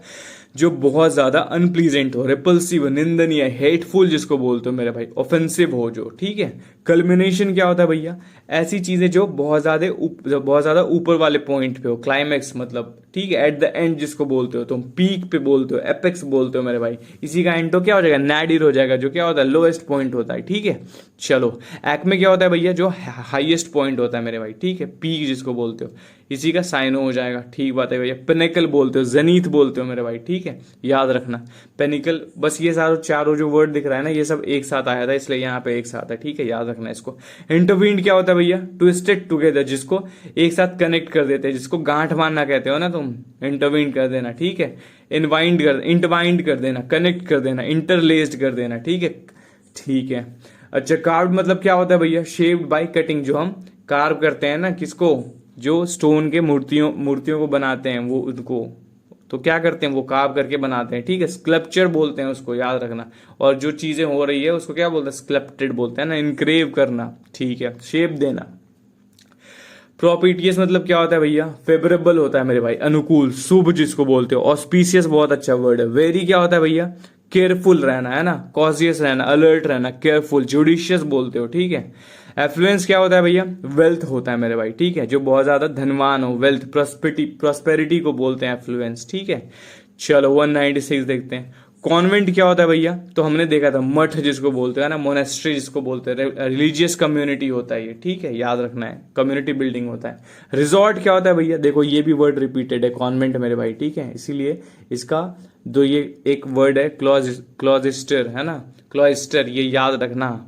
A: जो बहुत ज्यादा अनप्लीजेंट हो, रिपल्सिव, निंदनीय, हेटफुल जिसको बोलते हो मेरे भाई, ऑफेंसिव हो जो, ठीक है। कल्मिनेशन क्या होता है भैया, ऐसी चीजें जो बहुत ज्यादा ऊपर वाले पॉइंट पे हो, क्लाइमैक्स मतलब, ठीक है, एट द एंड जिसको बोलते हो तुम, पीक पे बोलते हो, एपेक्स बोलते हो मेरे भाई। इसी का एंड तो क्या हो जाएगा, नैडिर हो जाएगा, जो क्या होता है, लोएस्ट पॉइंट होता है, ठीक है। चलो एक्मे क्या होता है भैया, जो हाईएस्ट पॉइंट होता है मेरे भाई, ठीक है, पीक जिसको बोलते हो, इसी का साइन हो जाएगा, ठीक बात है भैया। पिनेकल बोलते हो, जनीथ बोलते हो मेरे भाई, ठीक है, याद रखना। पेनिकल, बस ये चारों जो वर्ड दिख रहा है ना, ये सब एक साथ आया था, इसलिए यहाँ पे एक साथ है, ठीक है, याद रखना इसको। इंटरवीन्ड क्या होता है भैया, ट्विस्टेड टुगेदर, जिसको एक साथ कनेक्ट कर देते हैं, जिसको गांठ बांधना कहते हो ना तुम, इंटरवीन कर देना, ठीक है। इंटरवाइंड कर देना, कनेक्ट कर देना, इंटरलेस्ड कर देना, ठीक है, ठीक है। अच्छा, कार्व मतलब क्या होता है भैया, शेप्ड बाय कटिंग, जो हम कार्व करते हैं ना, किसको, जो स्टोन के मूर्तियों को बनाते हैं, वो उनको तो क्या करते हैं, वो कार्व करके बनाते हैं, ठीक है। स्कल्पचर बोलते हैं उसको, याद रखना। और जो चीजें हो रही है उसको क्या बोलते हैं, स्कल्पटेड बोलते हैं ना, इनक्रेव करना, ठीक है, शेप देना। प्रोपिटियस मतलब क्या होता है भैया, फेवरेबल होता है मेरे भाई, अनुकूल, शुभ जिसको बोलते हो। ऑस्पिशियस बहुत अच्छा वर्ड है। वेरी क्या होता है भैया, केयरफुल रहना, है ना, कॉशियस रहना, अलर्ट रहना, केयरफुल। जुडिशियस बोलते हो, ठीक है। एफ्लुएंस क्या होता है भैया, वेल्थ होता है मेरे भाई, ठीक है, जो बहुत ज्यादा धनवान हो, वेल्थ, प्रॉस्पेरिटी को बोलते हैं एफ्लुएंस, ठीक है। चलो 196 देखते हैं। कॉन्वेंट क्या होता है भैया, तो हमने देखा था, मठ जिसको बोलते हैं ना, मोनेस्ट्री जिसको बोलते हैं, रिलीजियस कम्युनिटी होता है ये, ठीक है, याद रखना है, कम्युनिटी बिल्डिंग होता है। रिजॉर्ट क्या होता है भैया, देखो ये भी वर्ड रिपीटेड है, कॉन्वेंट मेरे भाई, ठीक है, इसीलिए इसका दो, ये एक वर्ड है क्लॉजिस्टर, है ना, क्लॉइस्टर, ये याद रखना,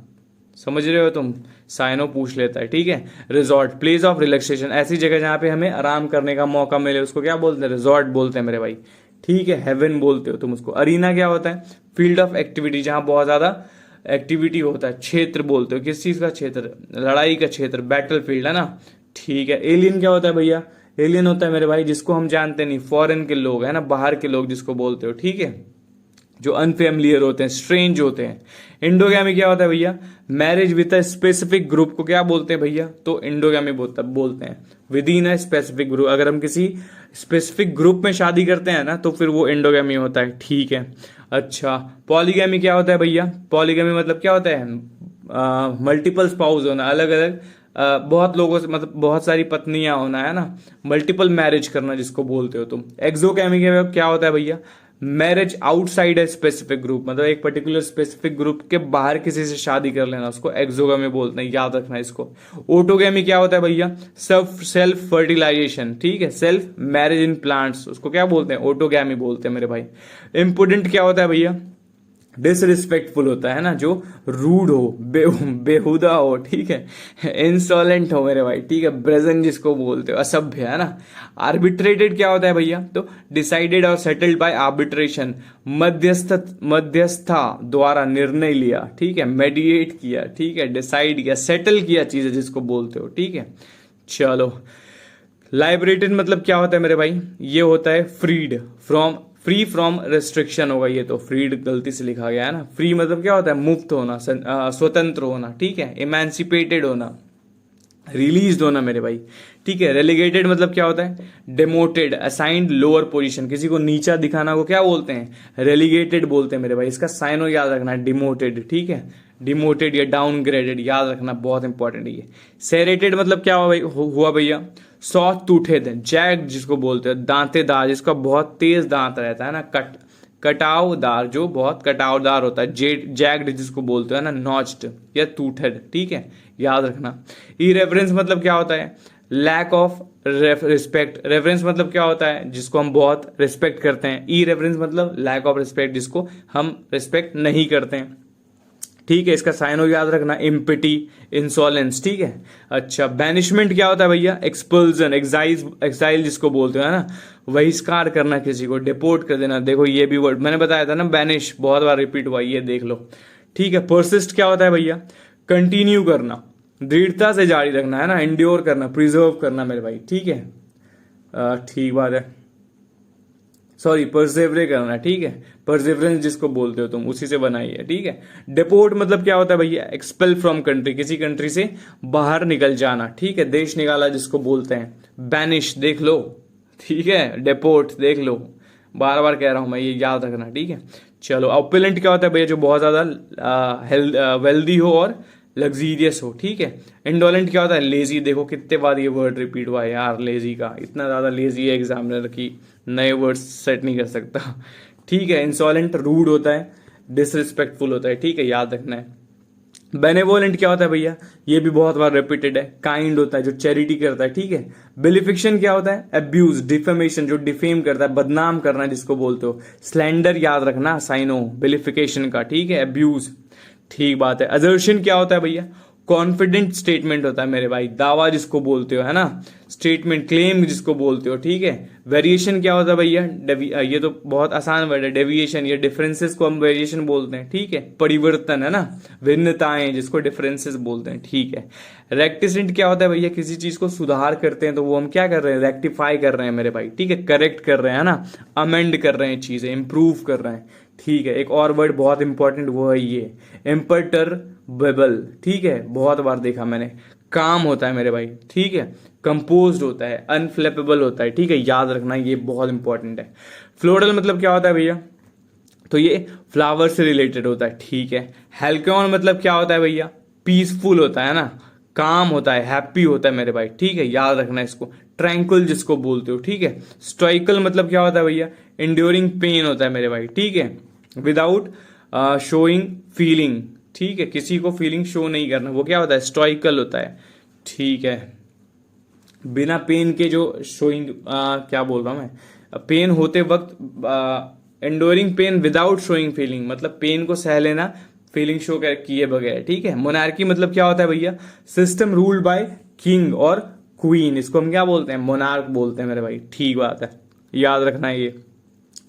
A: समझ रहे हो तुम, साइनो पूछ लेता है, ठीक है। रिजॉर्ट, प्लेस ऑफ रिलैक्सेशन, ऐसी जगह जहां पे हमें आराम करने का मौका मिले, उसको क्या बोलते हैं, रिजॉर्ट बोलते हैं मेरे भाई, ठीक है। हेवन बोलते हो तुम उसको। अरीना क्या होता है, फील्ड ऑफ एक्टिविटी, जहां बहुत ज्यादा एक्टिविटी होता है। क्षेत्र बोलते हो, किस चीज का क्षेत्र, लड़ाई का क्षेत्र, बैटल फील्ड, है ना, ठीक है। एलियन क्या होता है भैया, एलियन होता है मेरे भाई जिसको हम जानते नहीं, फॉरेन के लोग, है ना, बाहर के लोग जिसको बोलते हो, ठीक है, जो अनफेमिलियर होते हैं, स्ट्रेंज होते हैं। इंडोगैमी क्या होता है भैया, marriage with a specific group को क्या बोलते हैं भैया, तो इंडोगैमी बोलते हैं, with in a specific group. अगर हम किसी स्पेसिफिक ग्रुप में शादी करते हैं ना, तो फिर वो इंडोगैमी होता है, ठीक है। अच्छा, पॉलीगैमी क्या होता है भैया, पॉलीगैमी मतलब क्या होता है, मल्टीपल स्पाउस होना, अलग अलग बहुत लोगों से, मतलब बहुत सारी पत्नियां होना, है ना, मल्टीपल मैरिज करना जिसको बोलते हो तुम। एक्सोगैमी क्या होता है भैया, मैरिज आउटसाइड है स्पेसिफिक ग्रुप, मतलब एक पर्टिकुलर स्पेसिफिक ग्रुप के बाहर किसी से शादी कर लेना, उसको एक्सोगैमी बोलते हैं, याद रखना इसको। ओटोगैमी क्या होता है भैया, सेल्फ फर्टिलाइजेशन, ठीक है, सेल्फ मैरिज इन प्लांट्स, उसको क्या बोलते हैं, ओटोगैमी बोलते हैं मेरे भाई। इम्पोर्टेंट क्या होता है भैया, डिसरिस्पेक्टफुल होता है ना, जो रूड हो, बेहुदा हो, ठीक है, इंसॉलेंट हो मेरे भाई, ठीक है, ब्रेजन जिसको बोलते हो, असभ्य, है ना। आर्बिट्रेटेड क्या होता है भैया, तो डिसाइडेड और सेटल्ड बाय आर्बिट्रेशन, मध्यस्था द्वारा निर्णय लिया, ठीक है, मेडिएट किया, ठीक है, डिसाइड किया, सेटल किया चीजें जिसको बोलते हो, ठीक है। चलो, लाइबरेटेड मतलब क्या होता है मेरे भाई, ये होता है फ्रीड फ्री फ्रॉम रेस्ट्रिक्शन होगा ये तो, फ्रीड गलती से लिखा गया है ना। फ्री मतलब क्या होता है, मुक्त होना, स्वतंत्र होना, ठीक है, इमेंसिपेटेड होना, रिलीज होना मेरे भाई, ठीक है। रेलिगेटेड मतलब क्या होता है, डिमोटेड, असाइंड लोअर पोजीशन, किसी को नीचा दिखाना को क्या बोलते हैं, रेलिगेटेड बोलते हैं मेरे भाई। इसका साइनो याद रखना, डिमोटेड, ठीक है, डिमोटेड या डाउनग्रेडेड याद रखना, बहुत इंपॉर्टेंट है ये। सेरेटेड मतलब क्या हुआ भैया, सॉ टूथेड, जैग जिसको बोलते हैं, दांतेदार, जिसका बहुत तेज दांत रहता है ना, कटावदार, जो बहुत कटावदार होता है, जैग्ड जिसको बोलते हैं ना, नॉच्ड या टूथेड, ठीक है, याद रखना। इरेवरेंस मतलब क्या होता है, लैक ऑफ रिस्पेक्ट। रेफरेंस मतलब क्या होता है, जिसको हम बहुत रिस्पेक्ट करते हैं। इरेवरेंस मतलब लैक ऑफ रिस्पेक्ट, जिसको हम रिस्पेक्ट नहीं करते हैं, ठीक है। इसका साइनो याद रखना, इम्पिटी, इंसोलेंस, ठीक है। अच्छा, बैनिशमेंट क्या होता है भैया, एक्सपल्जन, एक्साइल जिसको बोलते हैं ना, बहिष्कार करना, किसी को डिपोर्ट कर देना। देखो ये भी वर्ड मैंने बताया था ना, बैनिश, बहुत बार रिपीट हुआ, ये देख लो, ठीक है। परसिस्ट क्या होता है भैया, कंटिन्यू करना, दृढ़ता से जारी रखना, है ना, इंड्योर करना, प्रिजर्व करना मेरे भाई, ठीक है, ठीक बात है, सॉरी, परसेवरे करना, ठीक है, परसेवरेंस जिसको बोलते हो तुम, उसी से बनाई है, ठीक है। डिपोर्ट मतलब क्या होता है भैया, एक्सपेल फ्रॉम कंट्री, किसी कंट्री से बाहर निकल जाना, ठीक है, देश निकाला जिसको बोलते हैं। बैनिश देख लो, ठीक है, डिपोर्ट देख लो, बार बार कह रहा हूं मैं, ये याद रखना, ठीक है। चलो, ऑपुलेंट क्या होता है भैया, जो बहुत ज्यादा वेल्दी हो और लग्जीरियस हो, ठीक है। इंडोलेंट क्या होता है, लेजी, देखो कितने बार ये वर्ड रिपीट हुआ है यार, लेजी का, इतना ज्यादा लेजी है एग्जामिनर की नए वर्ड सेट नहीं कर सकता, ठीक है। इंसोलेंट रूड होता है, डिसरिस्पेक्टफुल होता है, ठीक है, याद रखना है। बेनेवोलेंट क्या होता है भैया, ये भी बहुत बार रिपीटेड है। काइंड होता है, जो चैरिटी करता है, ठीक है। बेलिफिक्शन क्या होता है, अब्यूज, डिफेमेशन, जो डिफेम करता है, बदनाम करना जिसको बोलते हो। स्लैंडर याद रखना, साइनो बेलिफिकेशन का, ठीक है, अब्यूज, ठीक बात है। असर्शन क्या होता है भैया, कॉन्फिडेंट स्टेटमेंट होता है मेरे भाई, दावा जिसको बोलते हो, है ना, स्टेटमेंट, क्लेम जिसको बोलते हो, ठीक है। वेरिएशन क्या होता है भैया, ये तो बहुत आसान वर्ड है, डेविएशन, ये डिफरेंसेस को हम वेरिएशन बोलते हैं, ठीक है। परिवर्तन, है ना, भिन्नताएं जिसको डिफरेंसेस बोलते हैं, ठीक है। रेक्टिसेंट क्या होता है भैया, किसी चीज को सुधार करते हैं तो वो हम क्या कर रहे हैं, रेक्टिफाई कर रहे हैं मेरे भाई, ठीक है, करेक्ट कर रहे हैं, है ना, अमेंड कर रहे हैं चीजें, इंप्रूव कर रहे हैं, ठीक है। एक और वर्ड बहुत इंपॉर्टेंट, वो है ये इम्परटर्बेबल, ठीक है, बहुत बार देखा मैंने। काम होता है मेरे भाई, ठीक है, कंपोज्ड होता है, अनफ्लेपेबल होता है, ठीक है, याद रखना, ये बहुत इंपॉर्टेंट है। फ्लोरल मतलब क्या होता है भैया, तो ये फ्लावर से रिलेटेड होता है, ठीक है। हेल्कॉन मतलब क्या होता है भैया, पीसफुल होता है ना, काम होता है, हैप्पी होता है मेरे भाई, ठीक है, याद रखना इसको। ट्रैंक्विल जिसको बोलते हो, ठीक है। स्टोइकल मतलब क्या होता है भैया, इंड्योरिंग पेन होता है मेरे भाई, ठीक है, विदाउट शोइंग फीलिंग, ठीक है, किसी को फीलिंग शो नहीं करना, वो क्या होता है, स्टोइकल होता है, ठीक है। बिना पेन के जो शोइंग, क्या बोल रहा हूं मैं, पेन होते वक्त, एंडोरिंग पेन विदाउट शोइंग फीलिंग, मतलब पेन को सह लेना फीलिंग शो किए बगैर, ठीक है। मोनार्की मतलब क्या होता है भैया, सिस्टम रूल्ड बाय किंग और क्वीन, इसको हम क्या बोलते हैं, मोनार्क बोलते हैं मेरे भाई, ठीक बात है, याद रखना है ये।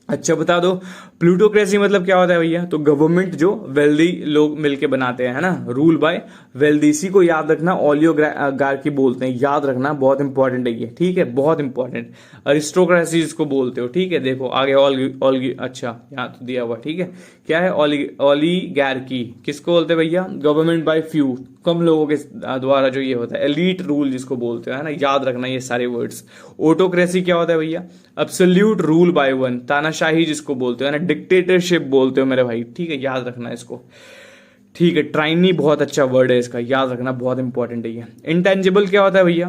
A: अच्छा, बता दो, प्लूटोक्रेसी मतलब क्या होता है भैया, तो गवर्नमेंट जो वेल्दी लोग मिलके बनाते हैं, है ना, रूल बाय वेल्दी, इसी को याद रखना, ओलियोगार्की बोलते हैं, याद रखना, बहुत इंपॉर्टेंट है ये, ठीक है, बहुत इंपॉर्टेंट। अरिस्टोक्रेसी जिसको बोलते हो, ठीक है, देखो आगे अच्छा यहाँ तो दिया हुआ, ठीक है, क्या है, ओलिगार्की किसको बोलते हैं भैया, गवर्नमेंट बाय फ्यू, कम लोगों के द्वारा जो ये होता है, एलीट रूल जिसको बोलते हो, है ना, याद रखना ये सारे वर्ड्स। ऑटोक्रेसी क्या होता है भैया, एब्सोल्यूट रूल बाय वन, तानाशाही जिसको बोलते हो, है ना, डिक्टेटरशिप बोलते हो मेरे भाई, ठीक है, याद रखना इसको, ठीक है। ट्राइनी बहुत अच्छा वर्ड है इसका, याद रखना, बहुत इंपॉर्टेंट है ये। इंटेंजिबल क्या होता है भैया,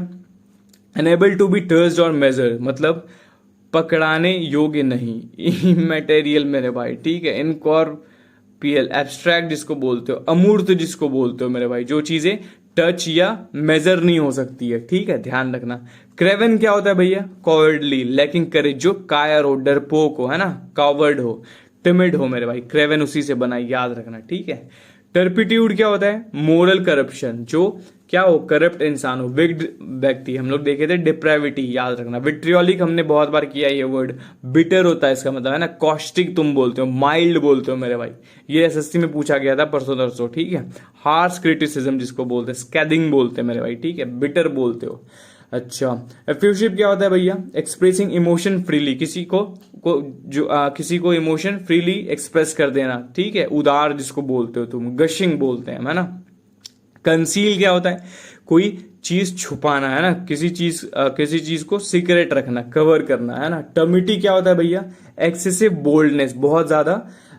A: अनेबल टू बी टच्ड और मेजर, मतलब पकड़ाने योग्य नहीं, इमैटेरियल मेरे भाई, ठीक है। इनकॉर्पियल, एब्स्ट्रैक्ट जिसको बोलते हो, अमूर्त जिसको बोलते हो मेरे भाई, जो चीजें टच या मेजर नहीं हो सकती है, ठीक है, ध्यान रखना। क्रेवन क्या होता है भैया, कॉवर्डली, लैकिंग करेज, जो कायर हो, डरपोक हो, है ना, कावर्ड हो, टिमिड हो मेरे भाई, क्रेवन उसी से बना, याद रखना, ठीक है। टर्पिट्यूड क्या होता है, मोरल करप्शन, जो क्या हो, करप्ट इंसान हो, विग्ड व्यक्ति, हम लोग देखे थे डिप्रेविटी, याद रखना। विट्रियोलिक हमने बहुत बार किया ये वर्ड, बिटर होता है इसका मतलब, है ना, कॉस्टिक तुम बोलते हो, माइल्ड बोलते हो मेरे भाई, ये एसएससी में पूछा गया था परसों तरसों, ठीक है। हार्श क्रिटिसिज्म जिसको बोलते हैं, स्कैदिंग बोलते हैं मेरे भाई, ठीक है, बिटर बोलते हो। अच्छा, एफ्यूशिप क्या होता है भैया, एक्सप्रेसिंग इमोशन फ्रीली, किसी को को जो किसी को इमोशन फ्रीली एक्सप्रेस कर देना, ठीक है, उदार जिसको बोलते हो तुम, गशिंग बोलते हैं, है ना। कंसील क्या होता है, कोई चीज छुपाना, है ना, किसी चीज को सीक्रेट रखना, कवर करना, है ना। टर्मिटी क्या होता है भैया, एक्सेसिव बोल्डनेस, बहुत ज्यादा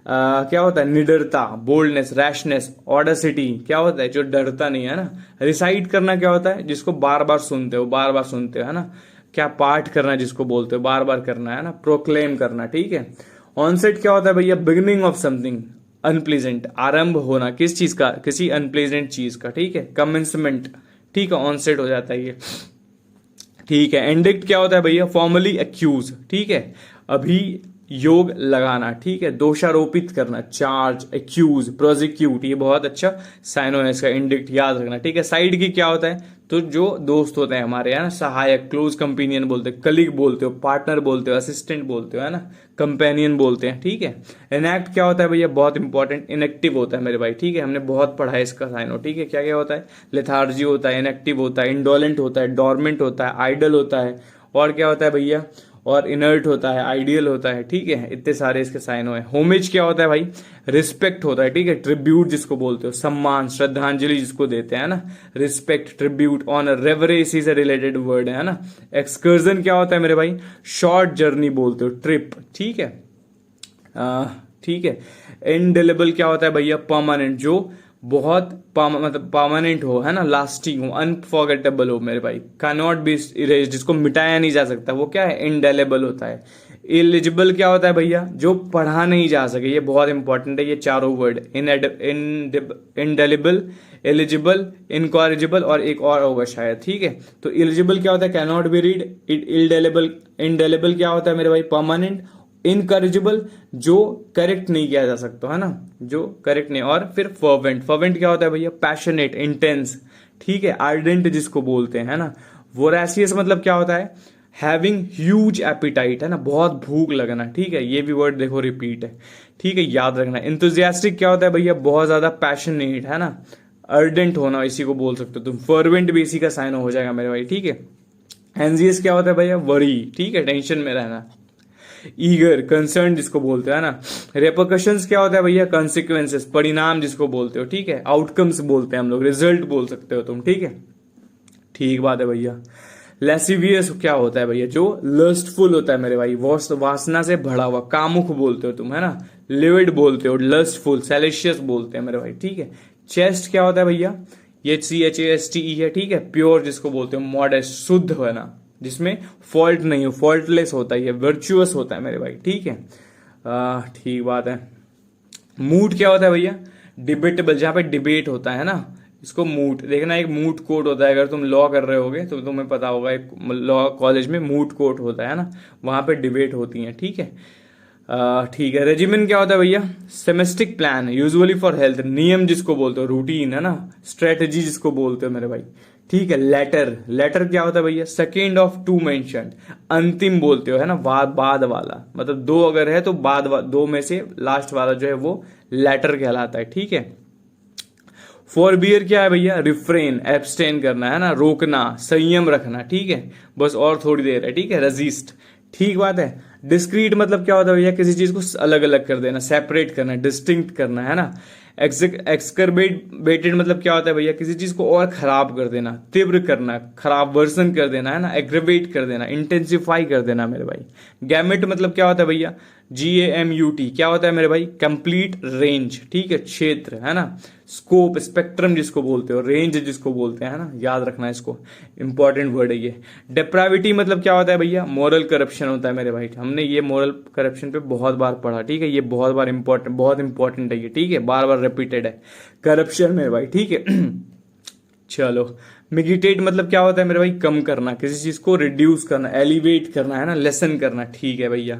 A: क्या होता है, निडरता, बोल्डनेस, रैशनेस, ऑडेसिटी क्या होता है, जो डरता नहीं है ना। रिसाइट करना क्या होता है, जिसको बार बार सुनते हो, है ना, क्या पाठ करना जिसको बोलते हो, बार बार करना, है ना, प्रोक्लेम करना, ठीक है। ऑनसेट क्या होता है भैया, बिगिनिंग ऑफ समथिंग अनप्लीजेंट, आरंभ होना किस चीज का, किसी अनप्लीजेंट चीज का, ठीक है। कमेंसमेंट, ठीक है, ऑनसेट हो जाता है ये, ठीक है। इंडिक्ट क्या होता है भैया, फॉर्मली एक्यूज, ठीक है, अभी योग लगाना, ठीक है, दोषारोपित करना, चार्ज, एक्यूज, प्रोसिक्यूट, ये बहुत अच्छा साइनो है इसका, इंडिक्ट याद रखना, ठीक है। साइड की क्या होता है, तो जो दोस्त होते हैं हमारे, है ना, सहायक, क्लोज कंपेनियन बोलते हैं, कलीग बोलते हो, पार्टनर बोलते हो, असिस्टेंट बोलते हो, है ना, कंपेनियन बोलते हैं, ठीक है। इनएक्ट क्या होता है भैया, बहुत इंपॉर्टेंट, इनएक्टिव होता है मेरे भाई, ठीक है, हमने बहुत पढ़ा है इसका साइनो, ठीक है। क्या क्या होता है, लेथार्जी होता है, इनएक्टिव होता है, इंडोलेंट होता है, डोरमेंट होता है, आइडल होता है, और क्या होता है भैया, और इनर्ट होता है, आइडियल होता है, ठीक है। इतने सारे इसके साइन है। होमेज क्या होता है भाई, रिस्पेक्ट होता है, ठीक है, ट्रिब्यूट जिसको बोलते हो, सम्मान, श्रद्धांजलि जिसको देते हैं ना, रिस्पेक्ट, ट्रिब्यूट, ऑनर, रेवरेंस से रिलेटेड वर्ड है ना। एक्सकर्जन क्या होता है मेरे भाई, शॉर्ट जर्नी बोलते हो, ट्रिप, ठीक है, ठीक है। इनडेलेबल क्या होता है भैया, परमानेंट, जो बहुत मतलब परमानेंट हो, है ना, लास्टिंग हो, अनफॉरगेटेबल हो मेरे भाई। कैन नॉट बी इरेज, जिसको मिटाया नहीं जा सकता, वो क्या है, इनडेलेबल होता है। इलिजिबल क्या होता है भैया, जो पढ़ा नहीं जा सके, ये बहुत इंपॉर्टेंट है ये चारों वर्ड, इनडेलिबल, एलिजिबल, इनकॉरिजिबल, और एक और होगा शायद, ठीक है। तो एलिजिबल क्या होता है, can not be read, indelible, indelible क्या होता है मेरे भाई, परमानेंट, इनकरेजिबल, जो करेक्ट नहीं किया जा सकता, है ना, जो करेक्ट नहीं, और फिर फर्वेंट, फर्वेंट क्या होता है भैया, पैशनेट, इंटेंस, ठीक है, आर्डेंट जिसको बोलते हैं, है ना। वोरेसियस मतलब क्या होता है, हैविंग ह्यूज एपिटाइट, है ना, बहुत भूख लगना, ठीक है, ये भी वर्ड देखो रिपीट है, ठीक है, याद रखना। इंथुजियास्टिक क्या होता है भैया, बहुत ज्यादा पैशनेट, है ना, अर्डेंट होना, इसी को बोल सकते हो तुम। फर्वेंट भी इसी का साइन हो जाएगा मेरे भाई, ठीक है। एंजियस क्या होता है भैया, वरी, ठीक है, टेंशन में रहना। ईगर, कंसर्न जिसको बोलते हैं ना। रेपोकशंस क्या होता है भैया, कॉन्सिक्वेंसेस, परिणाम जिसको बोलते हो, ठीक है, आउटकम्स बोलते हैं हम लोग, रिजल्ट बोल सकते हो तुम, ठीक है, ठीक बात है भैया। लेसिवियस क्या होता है भैया, जो लस्टफुल होता है मेरे भाई, वासना से भरा हुआ, कामुक बोलते हो तुम, है ना, लिविड बोलते हो, लस्टफुल, सेलेशियस बोलते हैं मेरे भाई, ठीक है। चेस्ट क्या होता है भैया, ये CHASTE है, ठीक है, प्योर जिसको बोलते हो, मॉडेस्ट, शुद्ध है ना, जिसमें फॉल्ट नहीं हो, फॉल्टलेस होता है, वर्चुअस होता है मेरे भाई, ठीक है, ठीक बात है। मूड क्या होता है भैया, डिबेटेबल, जहां पे डिबेट होता है ना, इसको मूट देखना, एक मूट कोर्ट होता है, अगर तुम लॉ कर रहे होगे तो तुम्हें पता होगा, एक लॉ कॉलेज में मूट कोर्ट होता है ना, वहां पे डिबेट होती है, ठीक है, ठीक है। रेजिमेंट क्या होता है भैया, सेमेस्टिक प्लान, यूजुअली फॉर हेल्थ, नियम जिसको बोलते हो, रूटीन, है ना, स्ट्रेटेजी जिसको बोलते हो मेरे भाई, ठीक है। लेटर, लेटर क्या होता है भैया, सेकेंड ऑफ टू मेंशन, अंतिम बोलते हो, है ना, बाद वाला, मतलब दो अगर है तो दो में से लास्ट वाला जो है वो लेटर कहलाता है, ठीक है। फॉर बियर क्या है भैया, रिफ्रेन, एब्सटेन करना, है ना, रोकना, संयम रखना, ठीक है, बस और थोड़ी देर है, ठीक है। रेजिस्ट, ठीक बात है। डिस्क्रीट मतलब क्या होता है भैया, किसी चीज को अलग अलग कर देना, सेपरेट करना, डिस्टिंक्ट करना, है ना। एक्सकर्बेटेड मतलब क्या होता है भैया, किसी चीज को और खराब कर देना, तीव्र करना, खराब वर्सन कर देना, है ना, एग्रेवेट कर देना, इंटेंसिफाई कर देना मेरे भाई। गैमेट मतलब क्या होता है भैया, GAMUT क्या होता है मेरे भाई, कंप्लीट रेंज, ठीक है, क्षेत्र, है ना। स्कोप, स्पेक्ट्रम जिसको बोलते हो, रेंज जिसको बोलते हैं, है ना, याद रखना इसको, इंपॉर्टेंट वर्ड है ये। डेप्राविटी मतलब क्या होता है भैया, मोरल करप्शन होता है मेरे भाई, हमने ये मोरल करप्शन पे बहुत बार पढ़ा, ठीक है, ये बहुत बार इंपॉर्टेंट, बहुत इंपॉर्टेंट है ये, ठीक है, बार बार रिपीटेड है करप्शन मेरे भाई, ठीक है। चलो, मिटिगेट मतलब क्या होता है मेरे भाई, कम करना, किसी चीज को रिड्यूस करना, एलिवेट करना, है ना, लेसन करना, ठीक है भैया।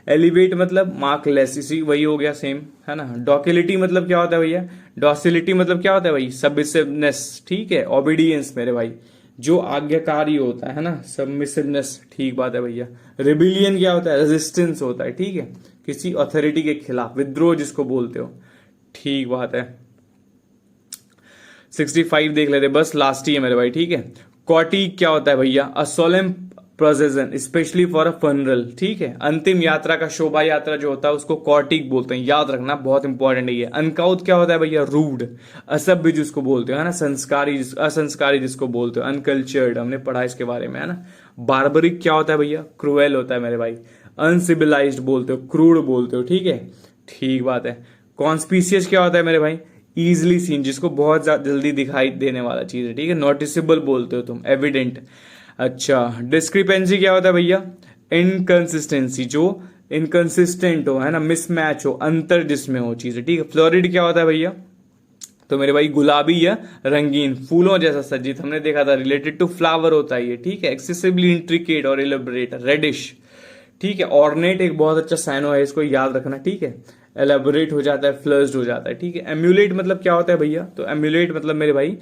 A: एलिवेट मतलब मार्क लेस, इसी वही हो गया सेम, है ना। डॉकिलिटी मतलब क्या होता है भैया, डॉसिलिटी मतलब क्या होता है भाई, सबमिसिवनेस, ठीक है, ओबीडियंस मेरे भाई, जो आज्ञाकारी होता है ना, सबमिसिवनेस, ठीक बात है भैया। रिबिलियन क्या होता है, रेजिस्टेंस होता है, ठीक है, किसी अथॉरिटी के खिलाफ, विद्रोह जिसको बोलते हो, ठीक बात है। 65 देख लेते बस, लास्ट ही है मेरे भाई, ठीक है। कॉटी क्या होता है भैया, a solemn procession specially for a funeral, ठीक है। अंतिम यात्रा का शोभा यात्रा जो होता है उसको कॉर्टिक बोलते हैं, याद रखना, बहुत इंपॉर्टेंट है ये। अनकाउथ क्या होता है भैया? रूड, असभ्य जिसको बोलते हो, है ना। संस्कारी, असंस्कारी जिसको बोलते हो, अनकल्चर्ड, हमने पढ़ा इसके बारे में, है ना। बार्बरिक क्या होता है भैया? क्रूएल होता है मेरे भाई। अनसिविलाइज्ड बोलते हो, क्रूड बोलते हो, ठीक है, ठीक बात है। कॉन्स्पीशियस क्या होता है मेरे भाई? इजिली सीन, जिसको बहुत जल्दी दिखाई देने वाला चीज है, ठीक है। नोटिसेबल बोलते हो तुम, एविडेंट। अच्छा, डिस्क्रिपेंसी क्या होता है भैया? इनकंसिस्टेंसी, जो इनकंसिस्टेंट हो, है ना, मिसमैच हो, अंतर जिसमें हो चीजें, ठीक है। फ्लोरिड क्या होता है भैया? तो मेरे भाई गुलाबी या रंगीन, फूलों जैसा सज्जित, हमने देखा था, रिलेटेड टू फ्लावर होता है ये, ठीक है। एक्सेसिवली इंट्रिकेट और इलेबोरेट, रेडिश, ठीक है। ऑर्नेट एक बहुत अच्छा साइनो है, इसको याद रखना, ठीक है। एलेबोरेट हो जाता है, फ्लर्स्ड हो जाता है, ठीक है। एम्यूलेट मतलब क्या होता है भैया? तो एम्यूलेट मतलब मेरे भाई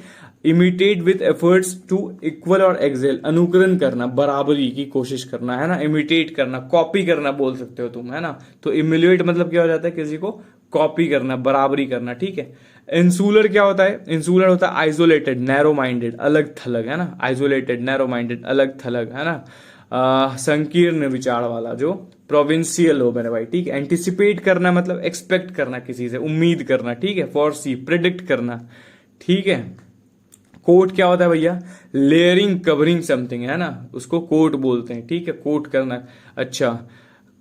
A: imitate with efforts to equal और एक्सेल, अनुकरण करना, बराबरी की कोशिश करना, है ना। इमिटेट करना, कॉपी करना बोल सकते हो तुम, है ना। तो इम्यूलेट मतलब क्या हो जाता है? किसी को कॉपी करना, बराबरी करना, ठीक है। इंसुलर क्या होता है? इंसुलर होता है आइसोलेटेड, नैरो माइंडेड, अलग थलग, है ना। आइसोलेटेड, नैरो माइंडेड, अलग थलग, है ना। संकीर्ण विचार वाला, जो प्रोविंशियल हो मेरे भाई, ठीक है। एंटिसिपेट करना मतलब एक्सपेक्ट करना, किसी से उम्मीद करना, ठीक है। फोरसी, प्रिडिक्ट करना, ठीक है। कोट क्या होता है भैया? लेयरिंग, कवरिंग समथिंग, है ना, उसको कोट बोलते हैं, ठीक है। कोट करना, अच्छा,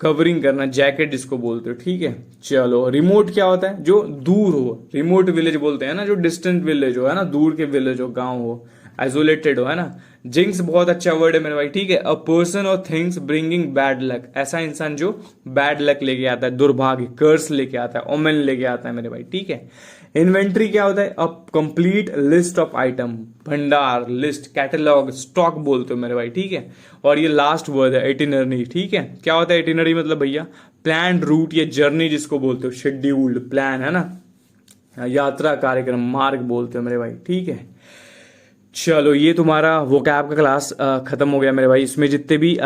A: कवरिंग करना, जैकेट जिसको बोलते हो, ठीक है। चलो, रिमोट क्या होता है? जो दूर हो, रिमोट विलेज बोलते हैं ना, जो डिस्टेंट विलेज हो, है ना, दूर के विलेज हो, गांव हो, आइसोलेटेड हो, है ना। जिंक्स बहुत अच्छा वर्ड है मेरे भाई, ठीक है। अ पर्सन और थिंग्स ब्रिंगिंग बैड लक, ऐसा इंसान जो बैड लक लेके आता है, दुर्भाग्य, कर्स लेके आता है, ओमेन लेके आता है मेरे भाई, ठीक है। इन्वेंट्री क्या होता है? A complete list of item, भंडार, लिस्ट, कैटलॉग, स्टॉक बोलते हो मेरे भाई, ठीक है। और ये लास्ट वर्ड है इटिनरी, ठीक है। क्या होता है इटिनरी? मतलब भैया प्लान रूट या जर्नी जिसको बोलते हो, शेड्यूल्ड प्लान, है ना, यात्रा, कार्यक्रम, मार्ग बोलते हो मेरे भाई, ठीक है। चलो, ये तुम्हारा वोकैब का क्लास खत्म हो गया मेरे भाई। इसमें जितने भी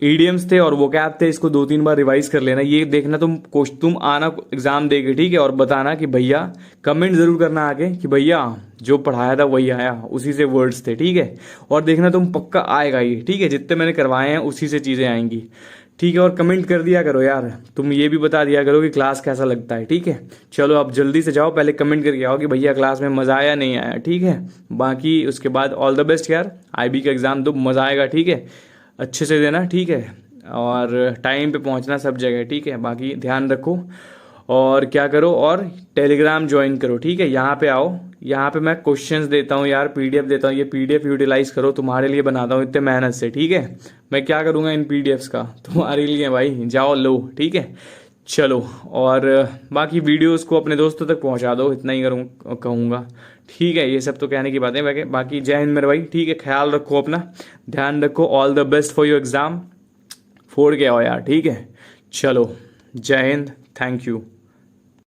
A: ईडियम्स थे और वोकैब थे, इसको 2-3 बार रिवाइज कर लेना। ये देखना तुम आना एग्जाम देके, ठीक है। और बताना कि भैया, कमेंट जरूर करना आगे कि भैया जो पढ़ाया था वही आया, उसी से वर्ड्स थे, ठीक है। और देखना तुम पक्का आएगा ये, ठीक है। जितने मैंने करवाए हैं उसी से चीजें आएंगी, ठीक है। और कमेंट कर दिया करो यार, तुम ये भी बता दिया करो कि क्लास कैसा लगता है, ठीक है। चलो, अब जल्दी से जाओ, पहले कमेंट करके आओ कि भैया क्लास में मजा आया नहीं आया, ठीक है। बाकी उसके बाद ऑल द बेस्ट यार, आईबी का एग्जाम तो मजा आएगा, ठीक है। अच्छे से देना, ठीक है। और टाइम पे पहुंचना सब जगह, ठीक है। बाकी ध्यान रखो और क्या करो, और टेलीग्राम ज्वाइन करो, ठीक है। यहाँ पे आओ, यहाँ पे मैं क्वेश्चंस देता हूँ यार, पीडीएफ देता हूँ, ये पीडीएफ यूटिलाइज करो, तुम्हारे लिए बनाता हूँ इतने मेहनत से, ठीक है। मैं क्या करूँगा इन पीडीएफ्स का, तुम्हारे लिए भाई, जाओ लो, ठीक है। चलो, और बाकी वीडियोस को अपने दोस्तों तक पहुँचा दो, इतना ही कहूँगा, ठीक है। ये सब तो कहने की बातें, बाकी जय हिंद मेरे भाई, ठीक है। ख्याल रखो अपना, ध्यान रखो, all the best for your exam, फोड़ के आओ यार, ठीक है। चलो, जय हिंद, थैंक यू।